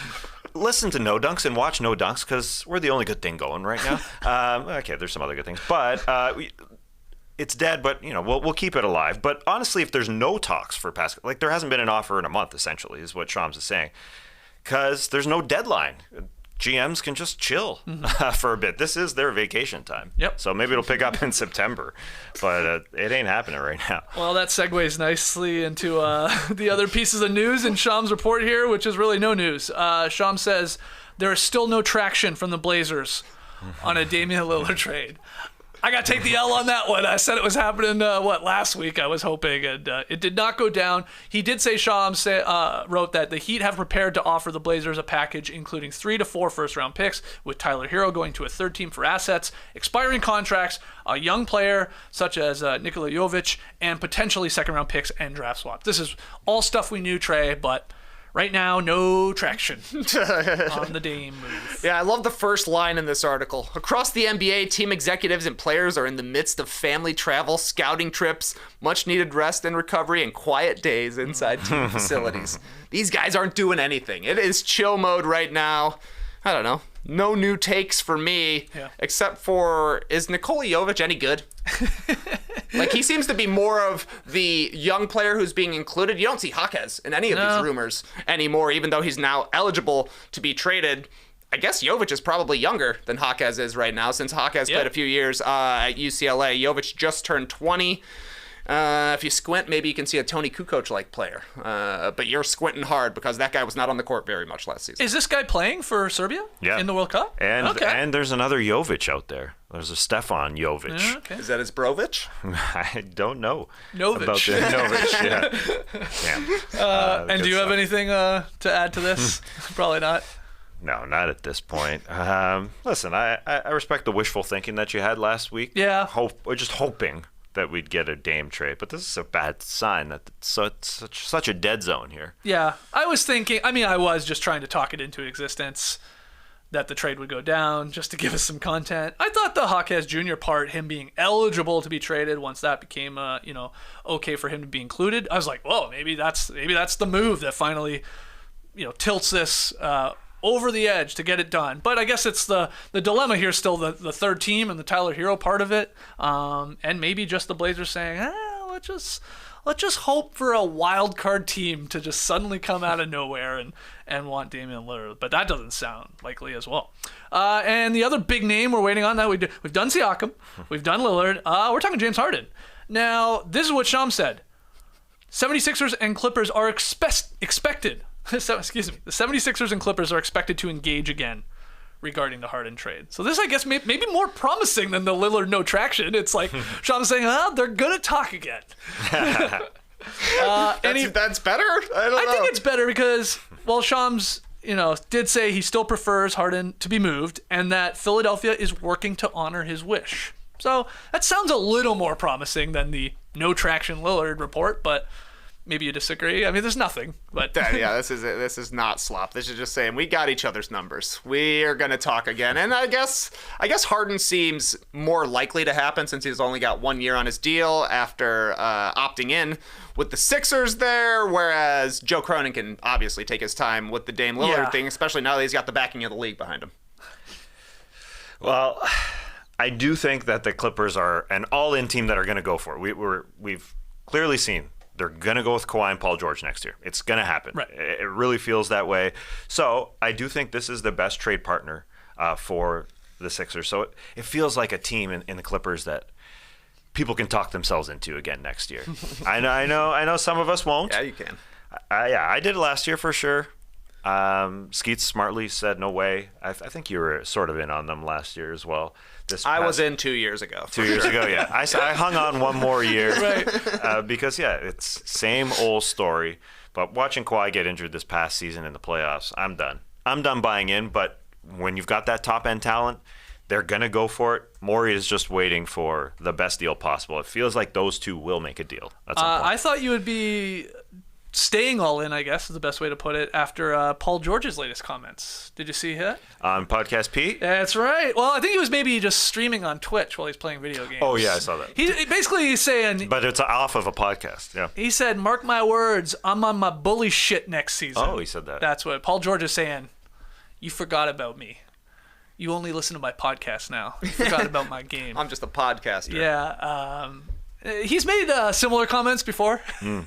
Listen to No Dunks and watch No Dunks because we're the only good thing going right now. Okay, there's some other good things, but it's dead. But we'll keep it alive. But honestly, if there's no talks for Pascal, like there hasn't been an offer in a month, essentially, is what Shams is saying, because there's no deadline. GMs can just chill for a bit. This is their vacation time. Yep. So maybe it'll pick up in September, but it ain't happening right now. Well, that segues nicely into the other pieces of news in Sham's report here, which is really no news. Sham says there is still no traction from the Blazers on a Damian Lillard trade. I got to take the L on that one. I said it was happening, last week, I was hoping, and it did not go down. He did say, wrote that the Heat have prepared to offer the Blazers a package including 3 to 4 first-round picks, with Tyler Hero going to a third team for assets, expiring contracts, a young player such as Nikola Jovic, and potentially second-round picks and draft swaps. This is all stuff we knew, Trey, but right now, no traction on the Dame move. Yeah, I love the first line in this article. Across the NBA, team executives and players are in the midst of family travel, scouting trips, much-needed rest and recovery, and quiet days inside team facilities. These guys aren't doing anything. It is chill mode right now. I don't know. No new takes for me, except for, is Nikola Jovic any good? Like, he seems to be more of the young player who's being included. You don't see Jaquez in any of these rumors anymore, even though he's now eligible to be traded. I guess Jovic is probably younger than Jaquez is right now, since Jaquez played a few years at UCLA. Jovic just turned 20. If you squint, maybe you can see a Tony Kukoc-like player. But you're squinting hard because that guy was not on the court very much last season. Is this guy playing for Serbia in the World Cup? And there's another Jovic out there. There's a Stefan Jovic. Okay. Is that his Brovic? I don't know Novic. about the Novic. Damn. And do you have anything to add to this? Probably not. No, not at this point. Listen, I respect the wishful thinking that you had last week. Yeah. We're just hoping that we'd get a Dame trade, but this is a bad sign that it's such a dead zone here. Yeah, I was thinking, I was just trying to talk it into existence that the trade would go down just to give us some content. I thought the Jaquez Jr. part, him being eligible to be traded once that became okay for him to be included, I was like, whoa, maybe that's the move that finally tilts this over the edge to get it done. But I guess it's the dilemma here still, the third team and the Tyler Hero part of it, and maybe just the Blazers saying, let's just hope for a wild card team to just suddenly come out of nowhere and want Damian Lillard. But that doesn't sound likely as well. And the other big name we're waiting on, that we've done Siakam, we've done Lillard, we're talking James Harden. Now, this is what Sham said. 76ers and Clippers are expected. The 76ers and Clippers are expected to engage again regarding the Harden trade. So this, I guess, may be more promising than the Lillard no traction. It's like Sean's saying, they're going to talk again. That's better? I think it's better because, Shams, did say he still prefers Harden to be moved and that Philadelphia is working to honor his wish. So that sounds a little more promising than the no traction Lillard report, but maybe you disagree. There's nothing, but this is not slop. This is just saying we got each other's numbers. We are going to talk again, and I guess Harden seems more likely to happen since he's only got 1 year on his deal after opting in with the Sixers there. Whereas Joe Cronin can obviously take his time with the Dame Lillard thing, especially now that he's got the backing of the league behind him. Well, I do think that the Clippers are an all-in team that are going to go for it. We've clearly seen. They're going to go with Kawhi and Paul George next year. It's going to happen. Right. It really feels that way. So I do think this is the best trade partner for the Sixers. So it feels like a team in the Clippers that people can talk themselves into again next year. I know some of us won't. Yeah, you can. I did it last year for sure. Skeets smartly said no way. I think you were sort of in on them last year as well. I was in 2 years ago. 2 years ago, yeah. I hung on one more year. Right. Because, it's same old story. But watching Kawhi get injured this past season in the playoffs, I'm done. I'm done buying in. But when you've got that top-end talent, They're going to go for it. Morey is just waiting for the best deal possible. It feels like those two will make a deal at some point. I thought you would be staying all in, I guess is the best way to put it, after Paul George's latest comments. Did you see it? On Podcast Pete? That's right. Well, I think he was maybe just streaming on Twitch while he's playing video games. Oh, yeah, I saw that. He's saying... But it's off of a podcast, yeah. He said, mark my words, I'm on my bully shit next season. Oh, he said that. That's what Paul George is saying. You forgot about me. You only listen to my podcast now. You forgot about my game. I'm just a podcaster. Yeah. He's made similar comments before. And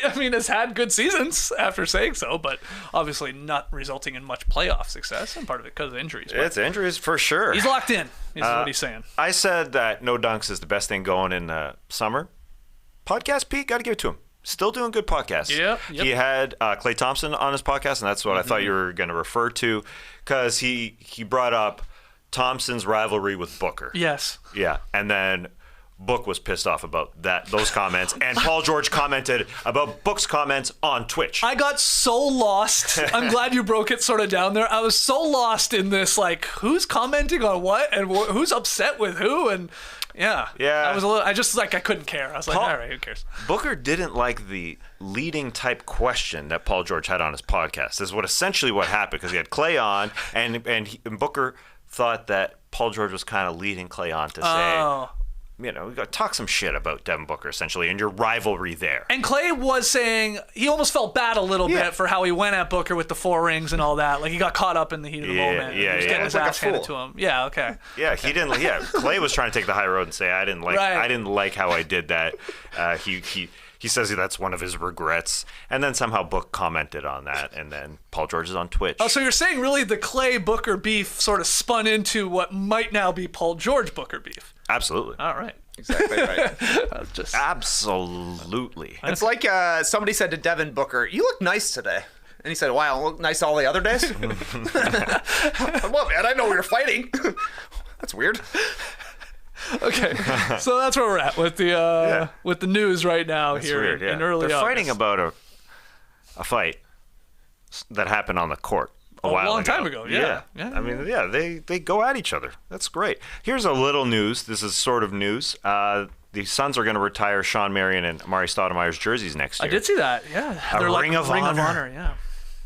I mean, has had good seasons after saying so, but obviously not resulting in much playoff success, and part of it because of injuries. But It's injuries for sure. he's locked in, is what he's saying. I said that No Dunks is the best thing going in the summer. Podcast Pete, got to give it to him. Still doing good podcasts. Yep. He had Klay Thompson on his podcast, and that's what I thought you were going to refer to, because he brought up Thompson's rivalry with Booker. Yes. Yeah, and then Book was pissed off about those comments, and Paul George commented about Book's comments on Twitch. I got so lost. I'm glad you broke it sort of down there. I was so lost in this, like, who's commenting on what and who's upset with who, and yeah. I couldn't care. I was like, all right, who cares? Booker didn't like the leading type question that Paul George had on his podcast. This is essentially what happened, because he had Klay on, and Booker thought that Paul George was kind of leading Klay on to say, we got to talk some shit about Devin Booker, essentially, and your rivalry there. And Klay was saying he almost felt bad a little bit for how he went at Booker with the 4 rings and all that. Like, he got caught up in the heat of the moment. Yeah, he was getting his ass handed to him. Yeah, okay. Yeah, he didn't. Yeah, Klay was trying to take the high road and say, I didn't like how I did that. He says that's one of his regrets, and then somehow Book commented on that, and then Paul George is on Twitch. Oh, so you're saying really the Klay Booker beef sort of spun into what might now be Paul George Booker beef? Absolutely. All right. Exactly right. Absolutely. It's like somebody said to Devin Booker, "You look nice today." And he said, "Wow, I look nice all the other days?" Well, man, I know we were fighting. That's weird. Okay, so that's where we're at with the news right now. That's here weird, in early They're August. fighting about a fight that happened on the court a long time ago. Yeah. I mean, they go at each other. That's great. Here's a little news. This is sort of news. The Suns are going to retire Sean Marion and Amari Stoudemire's jerseys next year. I did see that. Yeah, They're like Ring of Honor. Yeah,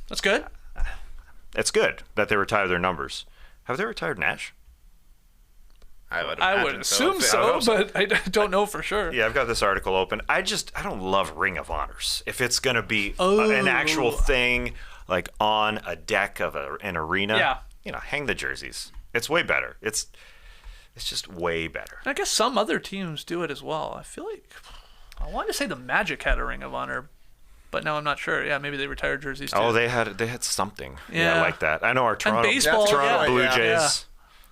that's good. It's good that they retire their numbers. Have they retired Nash? I would assume so, but I don't know for sure. Yeah, I've got this article open. I don't love Ring of Honors. If it's going to be an actual thing, like on a deck of an arena, hang the jerseys. It's way better. It's just way better. I guess some other teams do it as well. I feel like I wanted to say the Magic had a Ring of Honor, but now I'm not sure. Yeah, maybe they retired jerseys too. Oh, they had something. Yeah, like that. I know our Toronto Blue Jays. Yeah.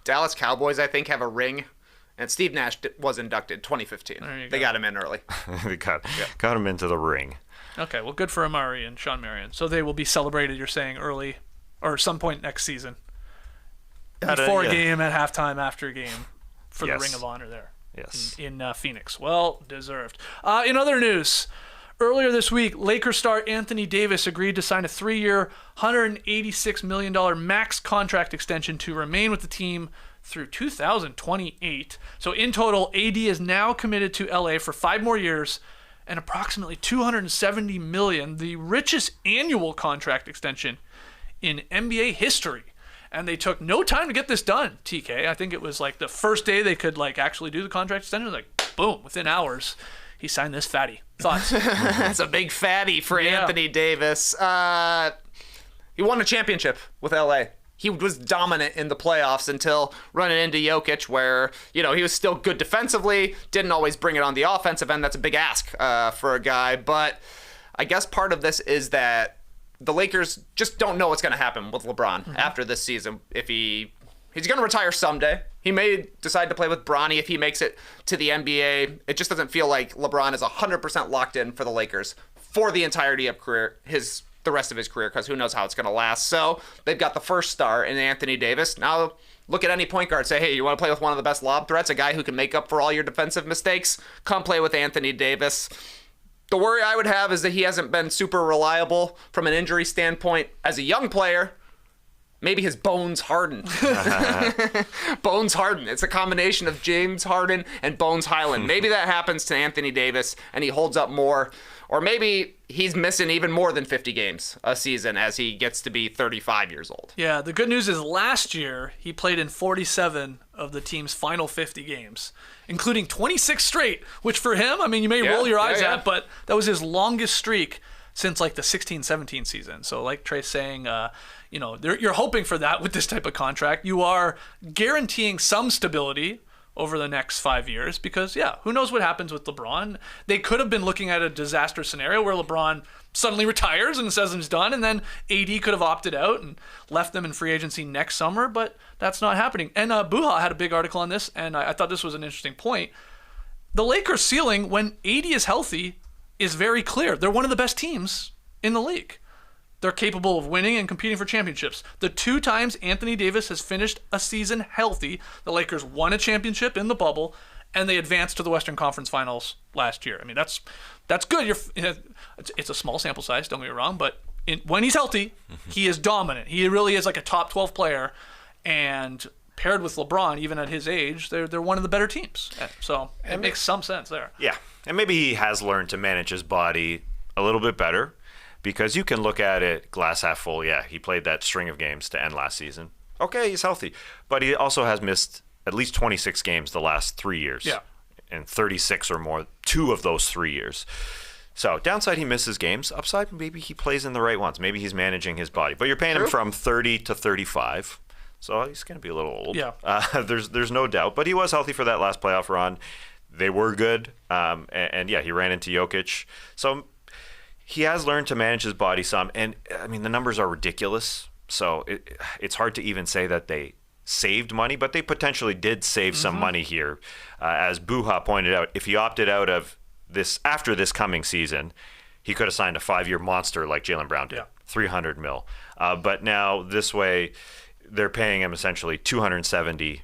Dallas Cowboys, I think, have a ring. And Steve Nash was inducted 2015. They got him in early. They got him into the ring. Okay, well, good for Amari and Sean Marion. So they will be celebrated, you're saying, early or some point next season. Before a game, at halftime, after a game, for the Ring of Honor there. Yes. In Phoenix. Well deserved. In other news, earlier this week, Lakers star Anthony Davis agreed to sign a 3-year, $186 million max contract extension to remain with the team through 2028. So in total, AD is now committed to LA for 5 more years and approximately $270 million, the richest annual contract extension in NBA history. And they took no time to get this done, TK. I think it was like the first day they could actually do the contract extension. It was like, boom, within hours, he signed this fatty. Thoughts? That's a big fatty for Anthony Davis. He won a championship with LA. He was dominant in the playoffs until running into Jokic, where, he was still good defensively, didn't always bring it on the offensive end. That's a big ask for a guy. But I guess part of this is that the Lakers just don't know what's going to happen with LeBron after this season. If he's going to retire someday. He may decide to play with Bronny if he makes it to the NBA. It just doesn't feel like LeBron is 100% locked in for the Lakers for the entirety of the rest of his career, because who knows how it's going to last. So they've got the first star in Anthony Davis. Now look at any point guard, say, hey, you want to play with one of the best lob threats, a guy who can make up for all your defensive mistakes? Come play with Anthony Davis. The worry I would have is that he hasn't been super reliable from an injury standpoint as a young player. Maybe his bones harden. Bones Harden. It's a combination of James Harden and Bones Highland. Maybe that happens to Anthony Davis and he holds up more. Or maybe he's missing even more than 50 games a season as he gets to be 35 years old. Yeah, the good news is last year he played in 47 of the team's final 50 games, including 26 straight, which for him, I mean, you may roll your eyes at, but that was his longest streak since like the 16-17 season. So like Trey's saying, you're hoping for that with this type of contract. You are guaranteeing some stability over the next 5 years because, who knows what happens with LeBron. They could have been looking at a disaster scenario where LeBron suddenly retires and says he's done, and then AD could have opted out and left them in free agency next summer, but that's not happening. And Buha had a big article on this, and I thought this was an interesting point. The Lakers' ceiling, when AD is healthy, is very clear. They're one of the best teams in the league. They're capable of winning and competing for championships. The 2 times Anthony Davis has finished a season healthy, the Lakers won a championship in the bubble, and they advanced to the Western Conference Finals last year. I mean, that's good. It's a small sample size, don't get me wrong, but when he's healthy, he is dominant. He really is like a top 12 player, and paired with LeBron, even at his age, they're one of the better teams. So it makes some sense there. Yeah, and maybe he has learned to manage his body a little bit better. Because you can look at it glass half full. Yeah, he played that string of games to end last season. Okay, he's healthy. But he also has missed at least 26 games the last 3 years. Yeah. And 36 or more, 2 of those 3 years. So downside, he misses games. Upside, maybe he plays in the right ones. Maybe he's managing his body. But you're paying him from 30 to 35. So he's going to be a little old. Yeah. There's no doubt. But he was healthy for that last playoff run. They were good. And he ran into Jokic. So he has learned to manage his body some, and I mean the numbers are ridiculous. So it's hard to even say that they saved money, but they potentially did save some money here. As Buha pointed out, if he opted out of this after this coming season, he could have signed a 5-year monster like Jaylen Brown did, $300 million. But now this way, they're paying him essentially $270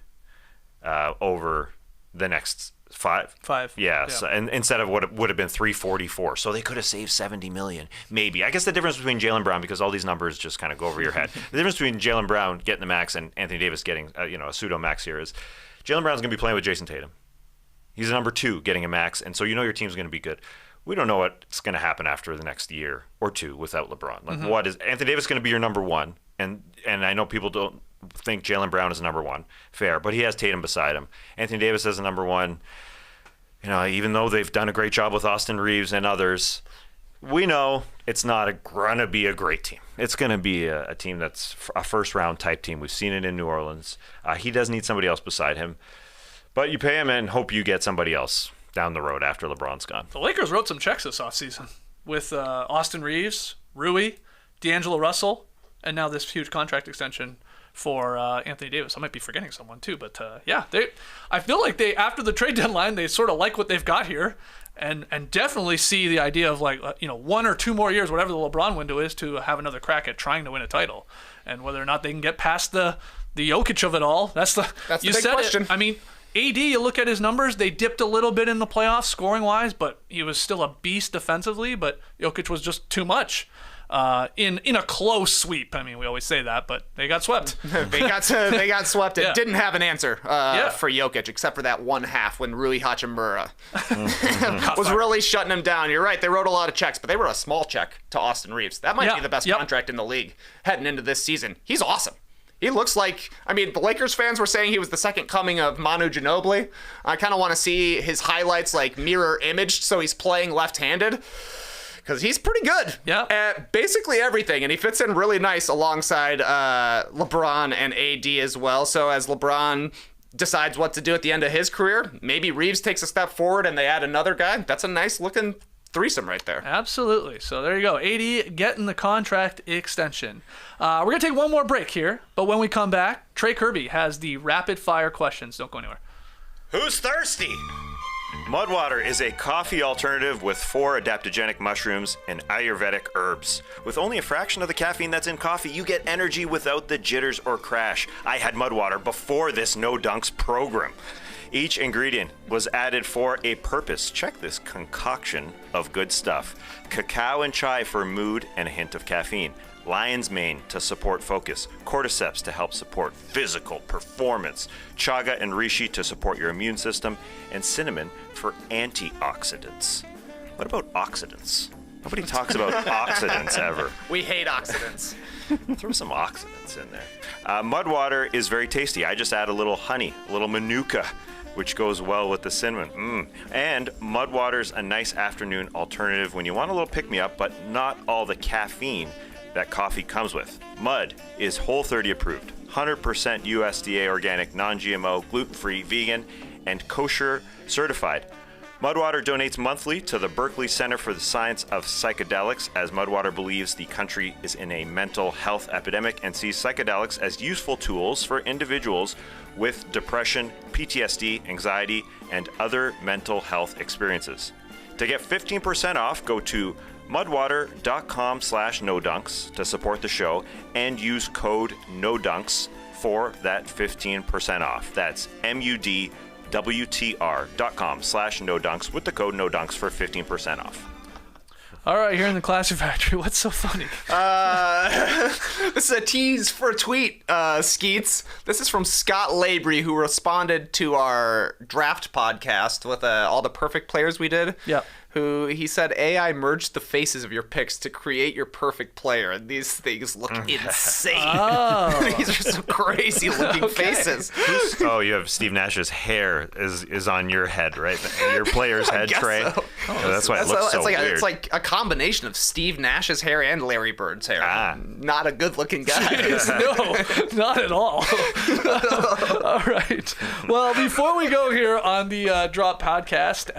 over the next 5. Yeah. So, and instead of what it would have been $344. So they could have saved $70 million, maybe. I guess the difference between Jaylen Brown, because all these numbers just kind of go over your head. The difference between Jaylen Brown getting the max and Anthony Davis getting a pseudo max here is Jaylen Brown's going to be playing with Jason Tatum. He's a number 2 getting a max, and so your team's going to be good. We don't know what's going to happen after the next year or 2 without LeBron. Like, what is Anthony Davis going to be your number 1? And I know people don't think Jaylen Brown is number 1. Fair, but he has Tatum beside him. Anthony Davis as a number 1. Even though they've done a great job with Austin Reeves and others, we know it's not going to be a great team. It's going to be a team that's a first-round type team. We've seen it in New Orleans. He does need somebody else beside him. But you pay him and hope you get somebody else down the road after LeBron's gone. The Lakers wrote some checks this offseason with Austin Reeves, Rui, D'Angelo Russell, and now this huge contract extension for Anthony Davis. I might be forgetting someone too, but I feel like they, after the trade deadline, they sort of like what they've got here, and definitely see the idea of 1 or 2 more years, whatever the LeBron window is, to have another crack at trying to win a title, and whether or not they can get past the Jokic of it all. That's the big question. I mean, AD, you look at his numbers, they dipped a little bit in the playoffs scoring wise, but he was still a beast defensively. But Jokic was just too much. In a close sweep. I mean, we always say that, but they got swept. They got swept. It didn't have an answer for Jokic, except for that one half when Rui Hachimura was really shutting him down. You're right. They wrote a lot of checks, but they wrote a small check to Austin Reeves. That might be the best contract in the league heading into this season. He's awesome. He looks like, the Lakers fans were saying he was the second coming of Manu Ginobili. I kind of want to see his highlights mirror imaged, so he's playing left-handed. Because he's pretty good at basically everything, and he fits in really nice alongside LeBron and AD as well. So as LeBron decides what to do at the end of his career, maybe Reeves takes a step forward and they add another guy. That's a nice-looking threesome right there. Absolutely. So there you go. AD getting the contract extension. We're going to take one more break here, but when we come back, Trey Kirby has the rapid-fire questions. Don't go anywhere. Who's thirsty? Mudwater is a coffee alternative with 4 adaptogenic mushrooms and Ayurvedic herbs. With only a fraction of the caffeine that's in coffee, you get energy without the jitters or crash. I had Mudwater before this No Dunks program. Each ingredient was added for a purpose. Check this concoction of good stuff. Cacao and chai for mood and a hint of caffeine. lion's mane to support focus, cordyceps to help support physical performance, chaga and reishi to support your immune system, and cinnamon for antioxidants. What about oxidants? Nobody talks about oxidants ever. We hate oxidants. Throw some oxidants in there. Mud water is very tasty. I just add a little honey, a little manuka, which goes well with the cinnamon. And mud water's a nice afternoon alternative when you want a little pick-me-up, but not all the caffeine that coffee comes with. Mud is Whole30 approved, 100% USDA organic, non-GMO, gluten-free, vegan, and kosher certified. Mudwater donates monthly to the Berkeley Center for the Science of Psychedelics, as Mudwater believes the country is in a mental health epidemic and sees psychedelics as useful tools for individuals with depression, PTSD, anxiety, and other mental health experiences. To get 15% off, go to mudwater.com/nodunks to support the show and use code NODUNKS for that 15% off. That's MUDWTR.com/nodunks with the code NODUNKS for 15% off. All right, here in the Classic Factory, what's so funny? This is a tease for a tweet, Skeets. This is from Scott Labrie, who responded to our draft podcast with all the perfect players we did. Yep. Who he said AI merged the faces of your picks to create your perfect player, and these things look insane. Oh. These are some crazy looking faces. Oh, you have Steve Nash's hair is on your head, right? Your player's head, guess Trey. so. Yeah, that's why it looks so weird. It's like a combination of Steve Nash's hair and Larry Bird's hair. Not a good looking guy. No, not at all. All right. Well, before we go here on the Drop Podcast,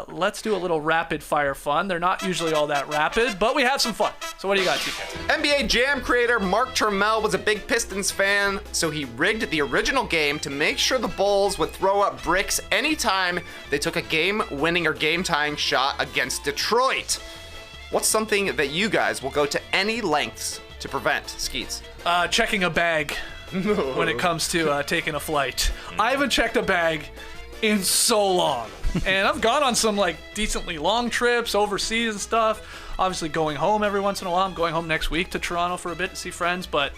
let's do a little rapid fire fun. They're not usually all that rapid, but we have some fun. So what do you got, TK? NBA Jam creator Mark Turmel was a big Pistons fan, so he rigged the original game to make sure the Bulls would throw up bricks anytime they took a game-winning or game-tying shot against Detroit. What's something that you guys will go to any lengths to prevent, Skeets? Checking a bag when it comes to taking a flight. I haven't checked a bag in so long. And I've gone on some like decently long trips overseas and stuff. Obviously going home every once in a while. I'm going home next week to Toronto for a bit to see friends, but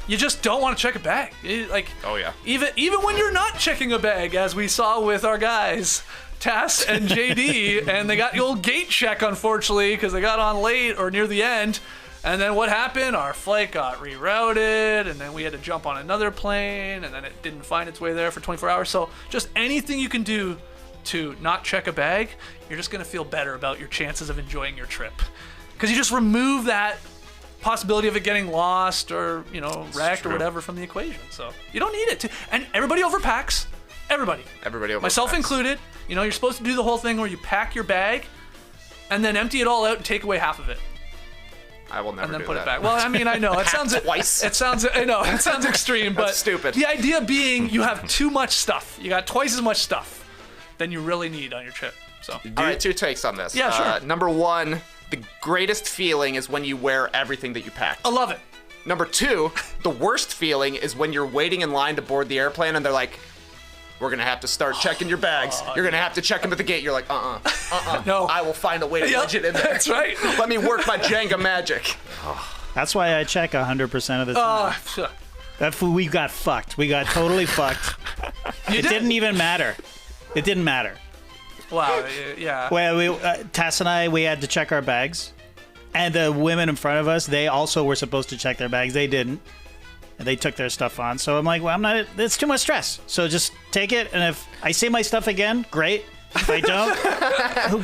you just don't want to check a bag. Oh yeah. Even when you're not checking a bag, as we saw with our guys, Tass and JD, and they got the old gate check, unfortunately, because they got on late or near the end. And then what happened? Our flight got rerouted, and then we had to jump on another plane, and then it didn't find its way there for 24 hours. So just anything you can do to not check a bag, you're just going to feel better about your chances of enjoying your trip. Because you just remove that possibility of it getting lost or, wrecked or whatever from the equation. So you don't need it to. And everybody overpacks. Everybody overpacks. Myself included. You're supposed to do the whole thing where you pack your bag and then empty it all out and take away half of it. I will never and then do put that. it back. Well, I mean, I know it sounds twice. I know it sounds extreme, but That's stupid. The idea being you have too much stuff. You got twice as much stuff than you really need on your trip. So, All right, 2 takes on this. Yeah, sure. Number 1, the greatest feeling is when you wear everything that you packed. I love it. Number 2, the worst feeling is when you're waiting in line to board the airplane and they're like, we're going to have to start checking your bags. You're going to have to check them at the gate. You're like, No. I will find a way to wedge it in there. That's right. Let me work my Jenga magic. That's why I check 100% of the time. We got fucked. We got totally fucked. It didn't even matter. It didn't matter. Wow. Yeah. Well, Tess and I, we had to check our bags. And the women in front of us, they also were supposed to check their bags. They didn't. And they took their stuff on. So I'm like, well, it's too much stress. So just take it. And if I see my stuff again, great. If I don't,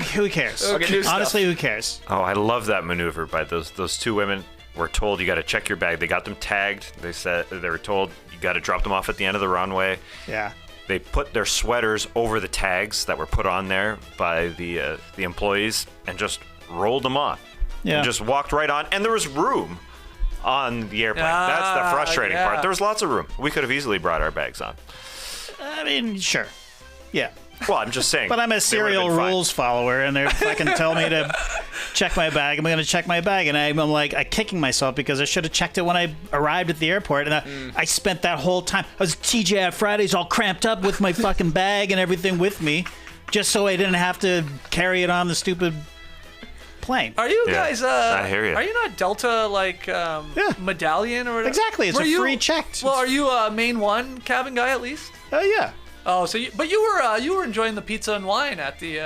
who cares? Okay. Honestly, who cares? Oh, I love that maneuver by those two women. Were told you got to check your bag. They got them tagged. They were told you got to drop them off at the end of the runway. Yeah. They put their sweaters over the tags that were put on there by the employees and just rolled them on. Yeah. And just walked right on. And there was room on the airplane. That's the frustrating part. There was lots of room. We could have easily brought our bags on. I mean, sure. Yeah. Well, I'm just saying. But I'm a serial rules follower, and they're fucking telling me to check my bag. I'm going to check my bag, and I'm like, I'm kicking myself because I should have checked it when I arrived at the airport. And I spent that whole time. I was TGI Fridays all cramped up with my fucking bag and everything with me, just so I didn't have to carry it on the stupid plane. Are you Yeah, guys? I hear you. Are you not Delta medallion or whatever? Exactly, it's Were a you- free check. Well, are you a main one cabin guy at least? Yeah. Oh, so you were enjoying the pizza and wine at the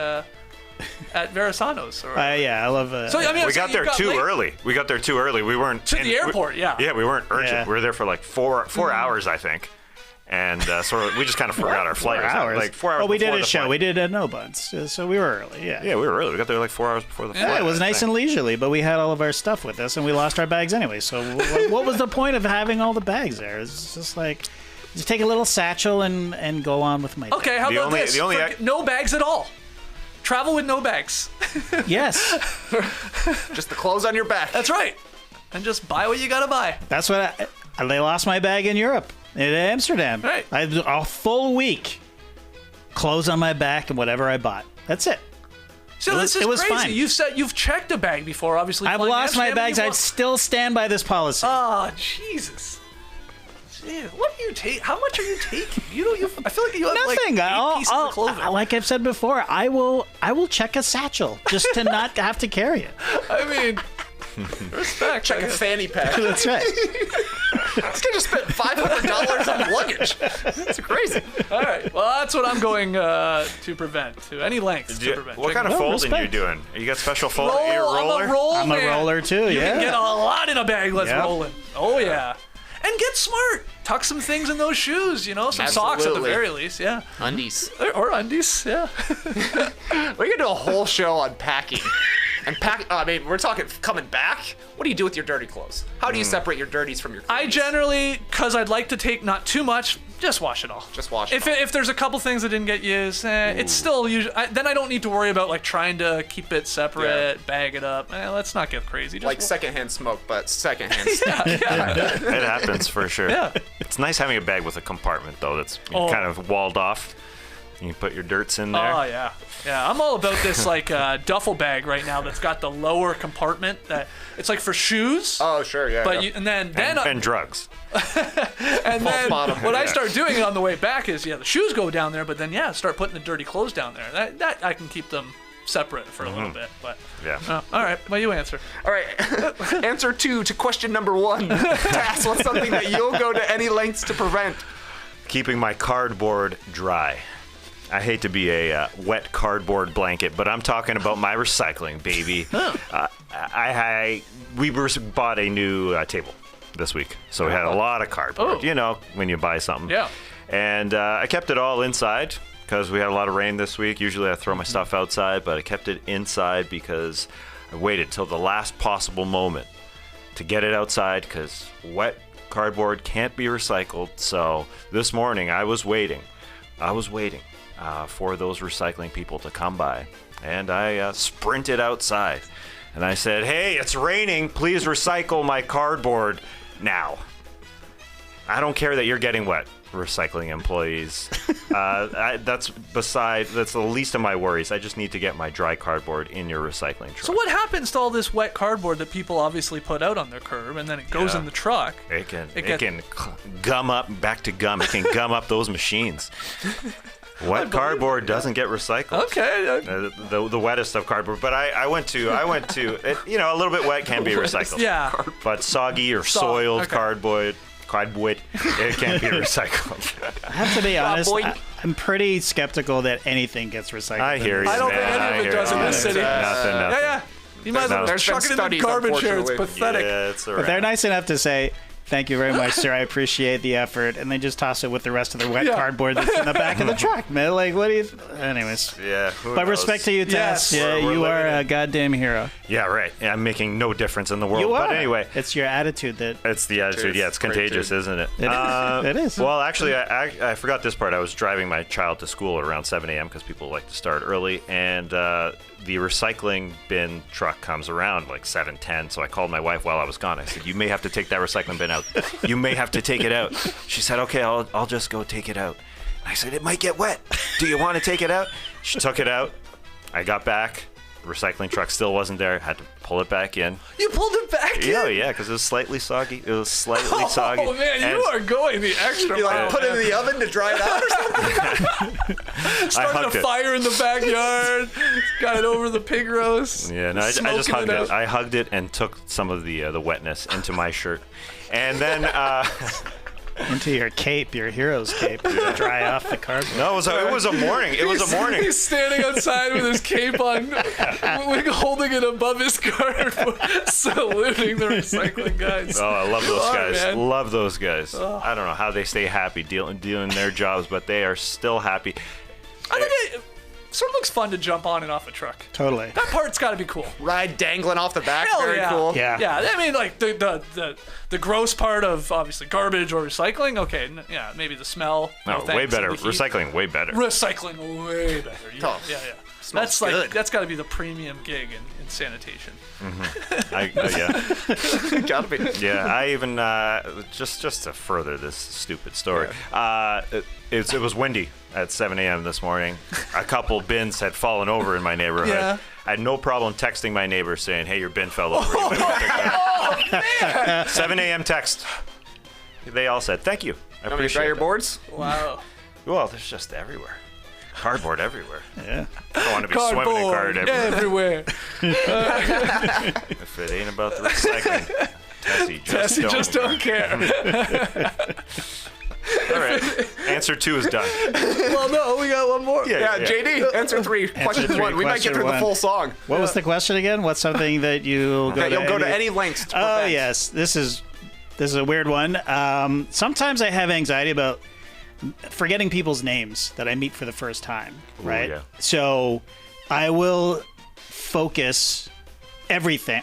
at Verasano's. Or, Yeah, I love so I mean, We got there too early. We got there too early. We weren't To the airport, yeah. Yeah, we weren't urgent. Yeah. We were there for like four hours, I think. And so we just kind of forgot our flight. 4 hours. Like 4 hours. Well, we did before a the show. flight. We did a No Buns, so we were early. Yeah. Yeah, we were early. We got there like 4 hours before the flight. Yeah, it was I nice think. and leisurely, but we had all of our stuff with us, and we lost our bags anyway. So what was the point of having all the bags there? It's just like, just take a little satchel and go on with my day. Okay, how The about only- this? the only- No bags at all. Travel with no bags. Yes, Just the clothes on your back. That's right. And just buy what you gotta buy. that's what they lost my bag in Europe, in Amsterdam. Right. I had a full week, clothes on my back and whatever I bought. That's it. So It this was- is it was crazy. fine. You've said you've checked a bag before, obviously. I've flying to lost my Amsterdam, bags. and I'd you still stand by this policy. Oh, Jesus. Jeez, what do you take? How much are you taking? I feel like you have Nothing. like 8 pieces of clothing. Like I've said before, I will check a satchel just to not have to carry it. I mean, respect. Check I a guess. fanny pack. That's right. This guy just spent $500 on luggage. That's crazy. All right. Well, that's what I'm going to prevent. To any lengths to prevent. What kind of Well, folding respect. you doing? You got special folding? You're a roll? roller? I'm a roll I'm a man. roller too. You Yeah. can get a lot in a bag. Let's Yep. roll it. Oh yeah. And get smart. Tuck some things in those shoes. Some socks at the Absolutely. very least. Yeah. Undies. Or undies. Yeah. We're gonna do a whole show on packing. And I mean, we're talking coming back. What do you do with your dirty clothes? How do you separate your dirties from your cleans? I generally, because I'd like to take not too much, just wash it all. Just wash it If all. if there's a couple things that didn't get used, it's still usually. Then I don't need to worry about like trying to keep it separate, bag it up. Let's not get crazy. Just like secondhand smoke, but secondhand stuff. It happens for sure. Yeah. It's nice having a bag with a compartment though that's kind of walled off. You can put your dirts in there. Oh yeah, yeah. I'm all about this like duffel bag right now that's got the lower compartment that it's like for shoes. Oh sure, yeah. But yeah. and drugs. and then bottom. what I start doing on the way back is the shoes go down there, but then start putting the dirty clothes down there. That I can keep them separate for a little bit. But Yeah. all right, well you answer. All right. Answer 2 to question number 1. Tass, what's something that you'll go to any lengths to prevent? Keeping my cardboard dry. I hate to be a wet cardboard blanket, but I'm talking about my recycling, baby. We bought a new table this week, so we had a lot of cardboard. Oh. When you buy something. Yeah. And I kept it all inside because we had a lot of rain this week. Usually I throw my stuff outside, but I kept it inside because I waited till the last possible moment to get it outside because wet cardboard can't be recycled. So this morning I was waiting for those recycling people to come by, and I sprinted outside and I said, "Hey, it's raining, please recycle my cardboard now." I don't care that you're getting wet, recycling employees. That's the least of my worries. I just need to get my dry cardboard in your recycling truck. So what happens to all this wet cardboard that people obviously put out on their curb and then it goes in the truck? It can gets- gum up, back to gum. It can gum up those machines. Wet cardboard doesn't get recycled. Okay. The wettest of cardboard, but I went to it, a little bit wet can be recycled. Yeah. But soggy or soiled okay. cardboard, it can't be recycled. I have to be honest. boy. I'm pretty skeptical that anything gets recycled. I hear you. I don't think man. any of I it hear does you. in this city. Nothing. Yeah. You might as well There's chuck been it in the studies, garbage here. It's unfortunately. pathetic. Yeah, it's all But they're right. nice enough to say, "Thank you very much, sir. I appreciate the effort," and they just toss it with the rest of the wet Yeah. cardboard that's in the back of the truck. Man, like, what do you? Anyways, Yeah. who but knows? respect to you, Tess. Yes. Yeah, We're you are living a it. goddamn hero. Yeah, right. Yeah, I'm making no difference in the world. You are. But anyway, It's your attitude that. it's the attitude. Yeah, it's contagious, isn't it? It is. It is. Well, actually, I forgot this part. I was driving my child to school at around 7 a.m. because people like to start early, and the recycling bin truck comes around like 7:10. So I called my wife while I was gone. I said, "You may have to take that recycling bin out. You may have to take it out." She said, "Okay, I'll just go take it out." I said, "It might get wet. Do you want to take it out?" She took it out. I got back. The recycling truck still wasn't there. Had to pull it back in. You pulled it back in? Yeah, because it was slightly soggy. Oh man, you are going the extra You mile. like put it in the oven to dry it out or something? Started a fire in the backyard. Got it over the pig roast. Yeah, no, I just smoking hugged it. out. I hugged it and took some of the wetness into my shirt. And then... Into your cape, your hero's cape, to dry off the cardboard. No, it was a morning. It was a morning. He's standing outside with his cape on, holding it above his car, saluting the recycling guys. Oh, I love those guys. Man. Love those guys. I don't know how they stay happy doing their jobs, but they are still happy. I think it sort of looks fun to jump on and off a truck. Totally. That part's got to be cool. Ride dangling off the back. Hell Very yeah. cool. Yeah. Yeah, I mean, like the gross part of obviously garbage or recycling. Okay, yeah, maybe the smell. No, thanks, way better. and the heat. Recycling, way better. Recycling, way better. Yeah, Oh, yeah. smells That's like good. that's got to be the premium gig in sanitation. Yeah. Gotta be. Yeah, I even just to further this stupid story. It was windy at 7 a.m. this morning. A couple bins had fallen over in my neighborhood. Yeah. I had no problem texting my neighbor saying, "Hey, your bin fell over. You might want to pick that up." 7 a.m. text. They all said, "Thank you. I Want me to appreciate dry your that." bours? Wow. Well, there's just everywhere. Cardboard everywhere. Yeah. I don't want to be swimming in Cardboard everywhere. everywhere. If it ain't about the recycling, Tessie Just don't care. All right. Answer 2 is done. Well, no, we got one more. Yeah, JD, answer 3. Question 3, 1. We might get question through the 1. full song. What was the question again? What's something that you That you'll go to any lengths to Oh prevent. yes, this is a weird one. Sometimes I have anxiety about forgetting people's names that I meet for the first time. Right. yeah. So I will focus everything,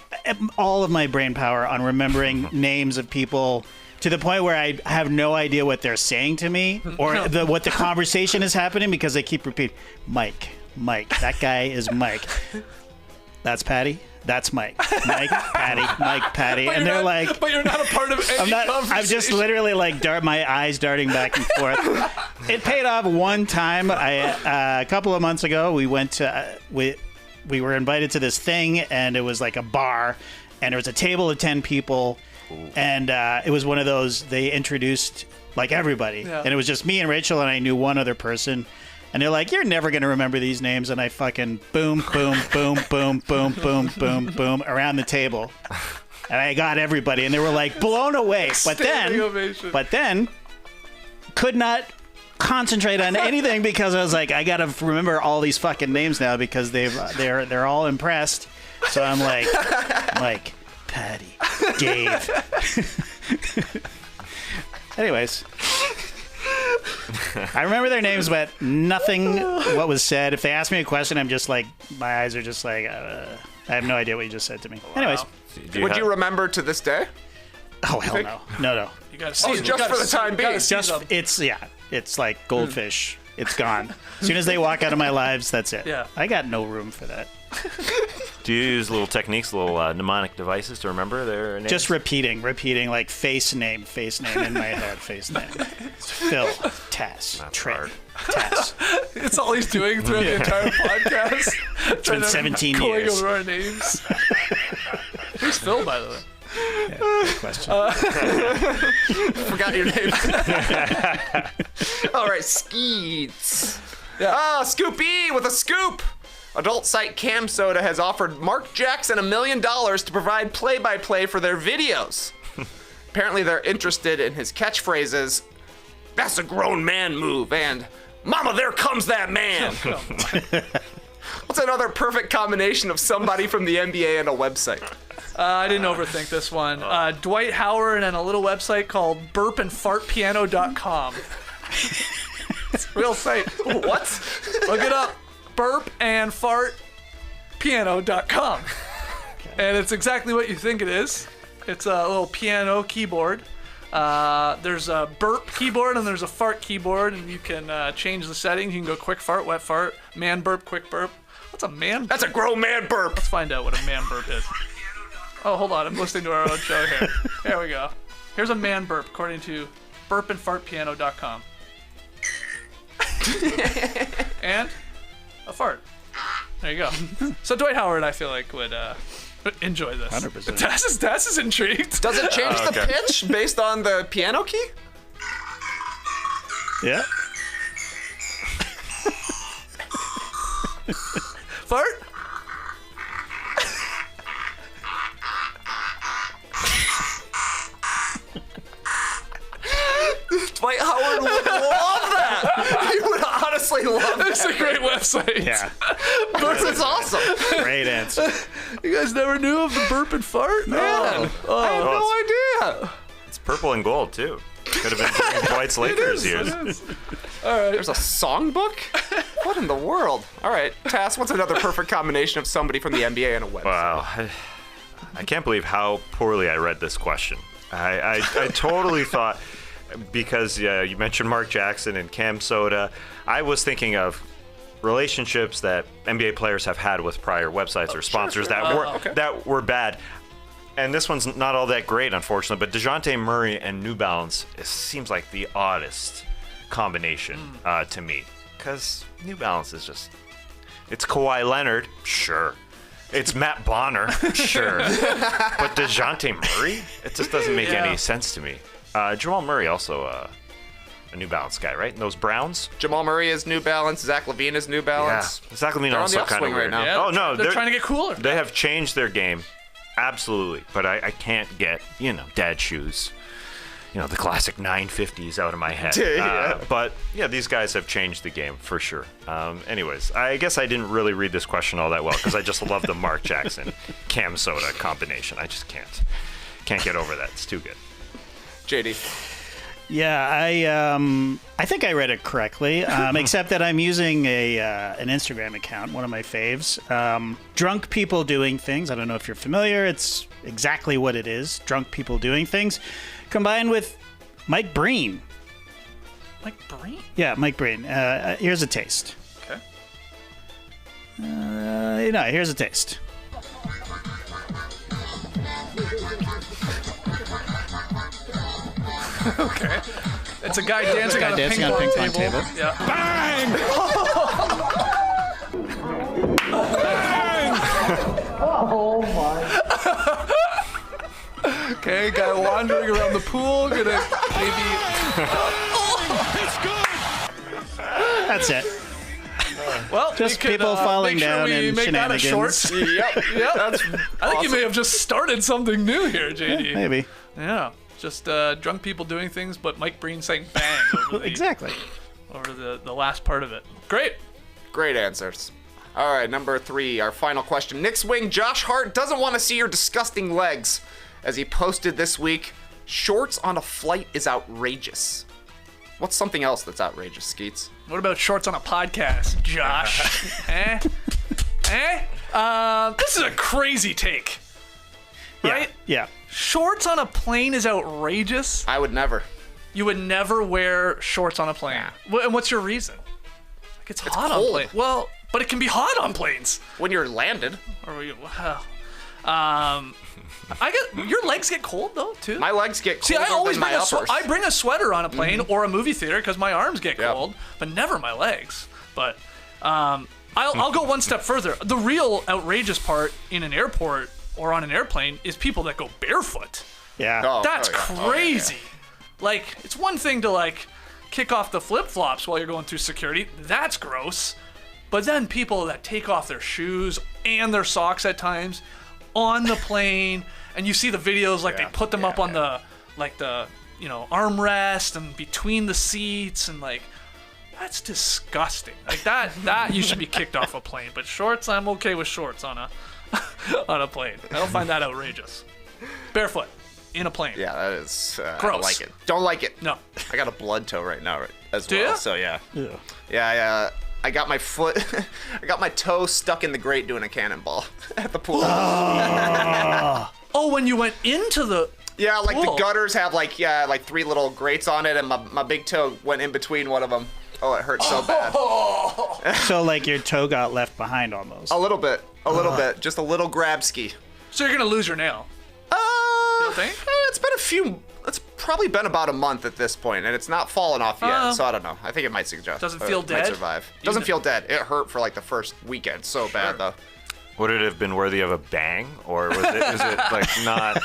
all of my brain power on remembering names of people to the point where I have no idea what they're saying to me or what the conversation is happening because they keep repeating, Mike, that guy is Mike. That's Patty. That's Mike. Mike, Patty. And they're like, but you're not a part of any conversation. I'm just literally like my eyes darting back and forth. It paid off one time. A couple of months ago, we went to we were invited to this thing, and it was like a bar, and there was a table of 10 people, and it was one of those they introduced like everybody, and it was just me and Rachel, and I knew one other person. And they're like, you're never going to remember these names. And I fucking boom, boom, boom, boom, boom, boom, boom, boom around the table. And I got everybody. And they were like blown away. Standing ovation. But then could not concentrate on anything because I was like, I got to remember all these fucking names now because they're all impressed. So I'm like, Mike, Patty, Dave. Anyways. I remember their names, but nothing what was said. If they ask me a question, I'm just like, my eyes are just like, I have no idea what you just said to me. Anyways. Would you remember to this day? Oh, hell no. No. You gotta see. just for the time being. It's like goldfish. It's gone. As soon as they walk out of my lives, that's it. Yeah. I got no room for that. Do you use little techniques, little mnemonic devices to remember their names? Just repeating like face name in my head, face name. Phil, Tess, Trent, hard. Tess. It's all he's doing throughout the entire podcast. It's been 17 going years. over our names. Who's Phil, by the way? Yeah, good question. Forgot your name. All right, Skeets. Yeah. Scoopy with a scoop. Adult site Cam Soda has offered Mark Jackson $1 million to provide play-by-play for their videos. Apparently, they're interested in his catchphrases, "That's a grown man move," and "Mama, there comes that man." What's another perfect combination of somebody from the NBA and a website? I didn't overthink this one. Dwight Howard and a little website called burpandfartpiano.com. It's a real site. What? Look it up. burpandfartpiano.com. And it's exactly what you think it is. It's a little piano keyboard. There's a burp keyboard and there's a fart keyboard, and you can change the settings. You can go quick fart, wet fart, man burp, quick burp. What's a man burp? That's a grown man burp. Let's find out what a man burp is. Oh, hold on. I'm listening to our own show here. There we go. Here's a man burp according to burpandfartpiano.com. And a fart. There you go. So Dwight Howard, I feel like, would Enjoy this. 100%. Taz is intrigued. Does it change the okay. pitch based on the piano key? Yeah. Fart? Dwight Howard would love that. He would honestly love It's that. a great website. Yeah. This is awesome. Great answer. You guys never knew of the burp and fart? Man. I had no idea. It's purple and gold too. Could have been during Dwight's Lakers years. There's a songbook? What in the world? All right, Tass, what's another perfect combination of somebody from the NBA and a website? Wow, I can't believe how poorly I read this question. I totally thought, because you mentioned Mark Jackson and Cam Soda, I was thinking of relationships that NBA players have had with prior websites or sponsors that were bad. And this one's not all that great, unfortunately, but DeJounte Murray and New Balance, it seems like the oddest combination to me. Because New Balance is just... It's Kawhi Leonard, sure. It's Matt Bonner, sure. But DeJounte Murray? It just doesn't make any sense to me. Jamal Murray also a New Balance guy, right? And those Browns? Jamal Murray is New Balance. Zach LaVine is New Balance. Yeah. Zach LaVine They're on also the kind of upswing right weird. now. Yeah, Oh, no. They're trying to get cooler. They have changed their game. Absolutely. But I can't get, dad shoes. The classic 950s out of my head. Yeah. But, yeah, these guys have changed the game for sure. Anyways, I guess I didn't really read this question all that well because I just love the Mark Jackson Cam Soda combination. I just can't get over that. It's too good. JD. Yeah, I think I read it correctly, except that I'm using an Instagram account, one of my faves. Drunk people doing things. I don't know if you're familiar. It's exactly what it is. Drunk people doing things, combined with Mike Breen. Like Breen? Yeah, Mike Breen. Here's a taste. Okay. Here's a taste. Okay. It's a guy dancing on a dancing ping on a pong ping pong table. table. Yeah. Okay, guy wandering around the pool, gonna maybe. That's it. Well, Just we could, people falling make sure down we and make that a short. shenanigans. Yep. That's I think you may have just started something new here, JD. Maybe. Yeah. Just drunk people doing things, but Mike Breen saying bang over Exactly. over the last part of it. Great. great answers. All right, number 3, our final question. Knicks wing Josh Hart doesn't want to see your disgusting legs. As he posted this week, shorts on a flight is outrageous. What's something else that's outrageous, Skeets? What about shorts on a podcast, Josh? Eh? This is a crazy take. Right? Yeah. Shorts on a plane is outrageous. I would never. You would never wear shorts on a plane. And what's your reason? Like it's hot on cold. planes. Well, but it can be hot on planes. When you're landed, Or I get your legs get cold though too. my legs get colder See, I always than my bring uppers. I bring a sweater on a plane or a movie theater because my arms get Yep. cold, but never my legs. But I'll go one step further. The real outrageous part in an airport or on an airplane is people that go barefoot. Yeah. Oh, That's oh, yeah. Oh, yeah, yeah. crazy. Like, it's one thing to like kick off the flip-flops while you're going through security. That's gross. But then people that take off their shoes and their socks at times on the plane, and you see the videos like they put them up on the armrest and between the seats, and like that's disgusting. Like that you should be kicked off a plane. But shorts, I'm okay with shorts on a on a plane. I don't find that outrageous. Barefoot in a plane. Yeah, that is. I Gross. don't like it. Don't like it. No. I got a blood toe right now, as Do well. ya? So yeah. Ew. Yeah. I got my foot. I got my toe stuck in the grate doing a cannonball at the pool. Oh, when you went into the Yeah, like Cool. the gutters have like 3 little grates on it, and my big toe went in between one of them. Oh, it hurt so bad. So like your toe got left behind almost. A little bit, just a little grab ski. So you're gonna lose your nail. You think? It's been it's probably been about a month at this point, and it's not fallen off yet. So I don't know. I think it might suggest. Doesn't feel Might dead? survive. Doesn't feel dead. It hurt for like the first weekend so bad though. Would it have been worthy of a bang, or is it like not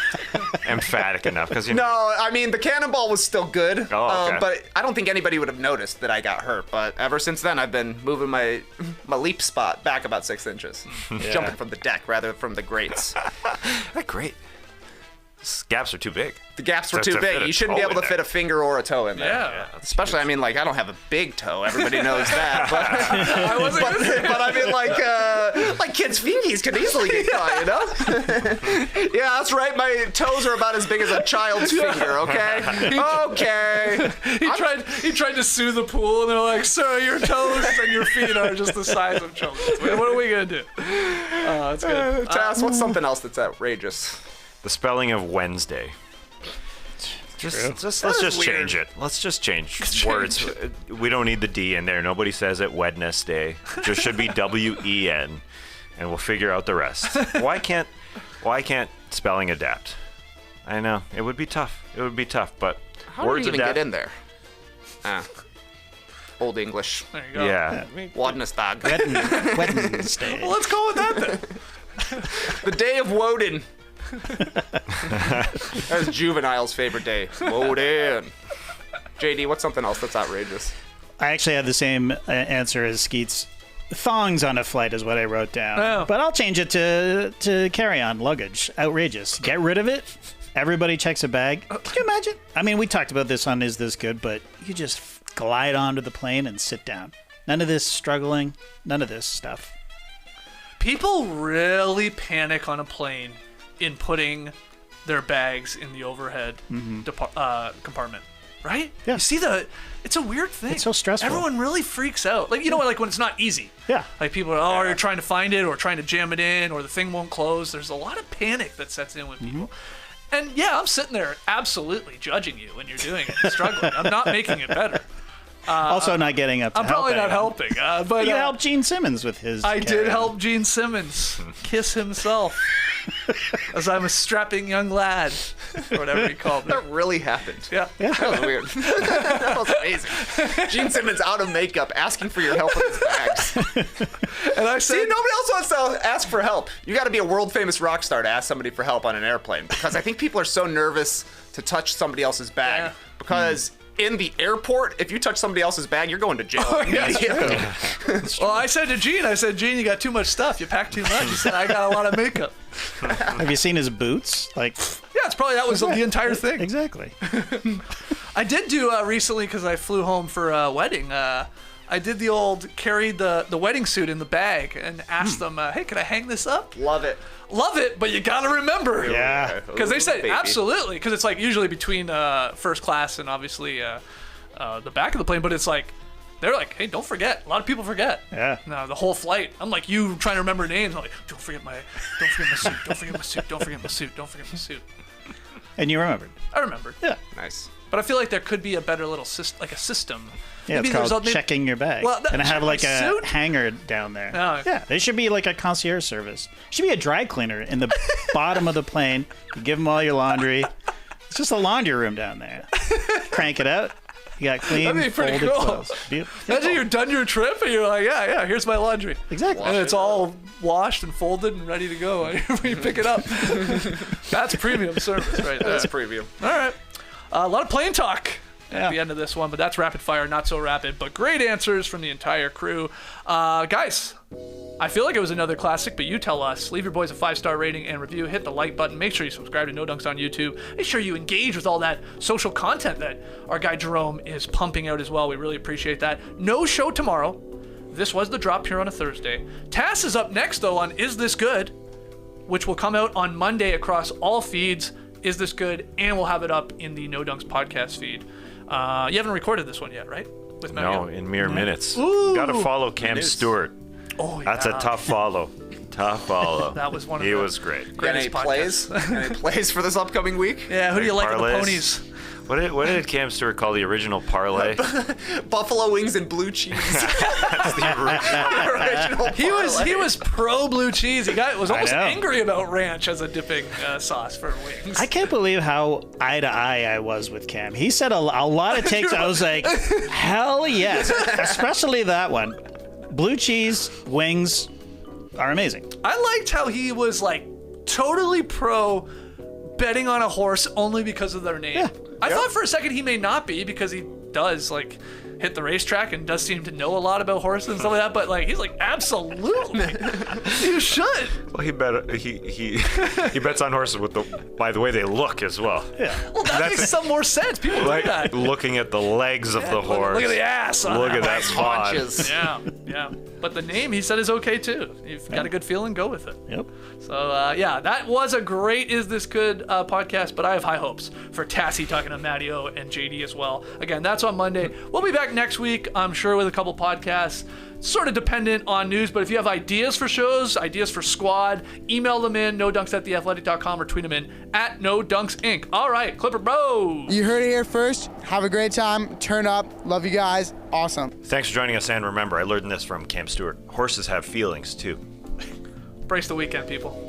emphatic enough? Because No, I mean, the cannonball was still good, Oh, okay. but I don't think anybody would have noticed that I got hurt. But ever since then, I've been moving my leap spot back about 6 inches, jumping from the deck rather than from the grates. That's great. These gaps are too big. The gaps were To too fit big. a You shouldn't be toe able in to fit there. a finger or a toe in there. Yeah. Especially, I mean, like, I don't have a big toe. Everybody knows that. But, I wasn't gonna say but I mean, like kids' fingies could easily get caught, you know? Yeah, that's right. My toes are about as big as a child's finger, okay? Okay. He tried to sue the pool, and they're like, "Sir, your toes and your feet are just the size of children's. What are we gonna do?" That's good. Tass, what's something else that's outrageous? The spelling of Wednesday. Let's just change it. Let's just change words. We don't need the D in there. Nobody says it Wednesday. Just should be WEN, and we'll figure out the rest. Why can't spelling adapt? I know it would be tough. It would be tough, but How words did you even adapt. get in there? Old English. There you go. Yeah. Wadnestag. Wednesday. Well, let's go with that then. The day of Woden. That was Juvenile's favorite day. Woden. JD, what's something else that's outrageous? I actually had the same answer as Skeets. Thongs on a flight is what I wrote down. Oh. But I'll change it to carry-on luggage. Outrageous. Get rid of it. Everybody checks a bag. Can you imagine? I mean, we talked about this on Is This Good, but you just glide onto the plane and sit down. None of this struggling. None of this stuff. People really panic on a plane in putting their bags in the overhead compartment, right? Yeah. You see it's a weird thing. It's so stressful. Everyone really freaks out. Like, like when it's not easy. Yeah. Like people are, you're trying to find it or trying to jam it in or the thing won't close. There's a lot of panic that sets in with people. And yeah, I'm sitting there absolutely judging you when you're doing it and struggling. I'm not making it better. Also not getting up to I'm probably not anyone. helping. But You helped Gene Simmons with his I did carry-on. help Gene Simmons kiss himself as I'm a strapping young lad, or whatever he called me. That really happened. Yeah. That was weird. That was amazing. Gene Simmons out of makeup asking for your help with his bags. And I See, said, nobody else wants to ask for help. You got to be a world famous rock star to ask somebody for help on an airplane because I think people are so nervous to touch somebody else's bag Yeah. because in the airport, if you touch somebody else's bag, you're going to jail. well, I said to Gene, you got too much stuff. You packed too much. He said, I got a lot of makeup. Have you seen his boots? Like, Yeah, that was the entire thing. exactly. I did do recently because I flew home for a wedding. I did the old carried the wedding suit in the bag and asked them, hey, can I hang this up? Love it. Love it, but you gotta remember. Yeah. Because they said Baby. absolutely, because it's like usually between first class and obviously the back of the plane, but it's like they're like, hey, don't forget. A lot of people forget. Yeah. No, the whole flight. I'm like you trying to remember names. I'm like, don't forget my suit. Don't forget my suit. Don't forget my suit. Don't forget my suit. And you remembered. I remembered. Yeah. Nice. But I feel like there could be a better little system. Yeah, Maybe it's there's called maybe- checking your bag. Well, and have check like my a suit? hanger down there. Oh. Yeah, there should be like a concierge service. Should be a dry cleaner in the bottom of the plane. You give them all your laundry. It's just a laundry room down there. Crank it out. You got clean, That'd be pretty folded cool. clothes. Beautiful. Imagine you're done your trip and you're like, yeah, here's my laundry. Exactly. And it's all washed and folded and ready to go when you pick it up. That's premium service right there. That's premium. All right. A lot of plane talk at Yeah. the end of this one, but that's rapid fire, not so rapid, but great answers from the entire crew. Guys, I feel like it was another classic, but you tell us. Leave your boys a 5-star rating and review. Hit the like button. Make sure you subscribe to No Dunks on YouTube. Make sure you engage with all that social content that our guy Jerome is pumping out as well. We really appreciate that. No show tomorrow. This was the drop here on a Thursday. Tass is up next, though, on Is This Good, which will come out on Monday across all feeds. Is This Good? And we'll have it up in the No Dunks podcast feed. You haven't recorded this one yet, right? With No, Mario? in mere minutes. Ooh. Got to follow Cam Minutes. Stewart. Oh, yeah. That's a tough follow. Tough follow. That was one of He the was great. Got any greatest podcasts. plays? Any plays for this upcoming week? Yeah, who do you like in the Parlays. ponies? What did Cam Stewart call the original parlay? Buffalo wings and blue cheese. That's the Original He was pro blue cheese. He was almost know. angry about ranch as a dipping sauce for wings. I can't believe how eye to eye I was with Cam. He said a lot of takes. I was like, hell yes. Especially that one. Blue cheese, wings, are amazing. I liked how he was like totally pro betting on a horse only because of their name. Yeah. I thought for a second he may not be, because he does like hit the racetrack and does seem to know a lot about horses and stuff like that, but like he's like, absolutely. You should. Well, he bets on horses by the way they look as well. Yeah. Well, that makes some more sense. People do Like that. looking at the legs of the horse. Look at the ass on Look that. at that bod. Haunches. Yeah. But the name, he said, is okay too. You've got a good feeling, go with it. Yep. So, yeah, that was a great Is This Good podcast, but I have high hopes for Tassie talking to Matty O and JD as well. Again, that's on Monday. We'll be back next week, I'm sure, with a couple podcasts. Sort of dependent on news, but if you have ideas for shows, ideas for squad, email them in, nodunks@theathletic.com, or tweet them in @NoDunksInc. All right, Clipper Bros. You heard it here first. Have a great time. Turn up. Love you guys. Awesome. Thanks for joining us, and remember, I learned this from Cam Stewart. Horses have feelings, too. Brace the weekend, people.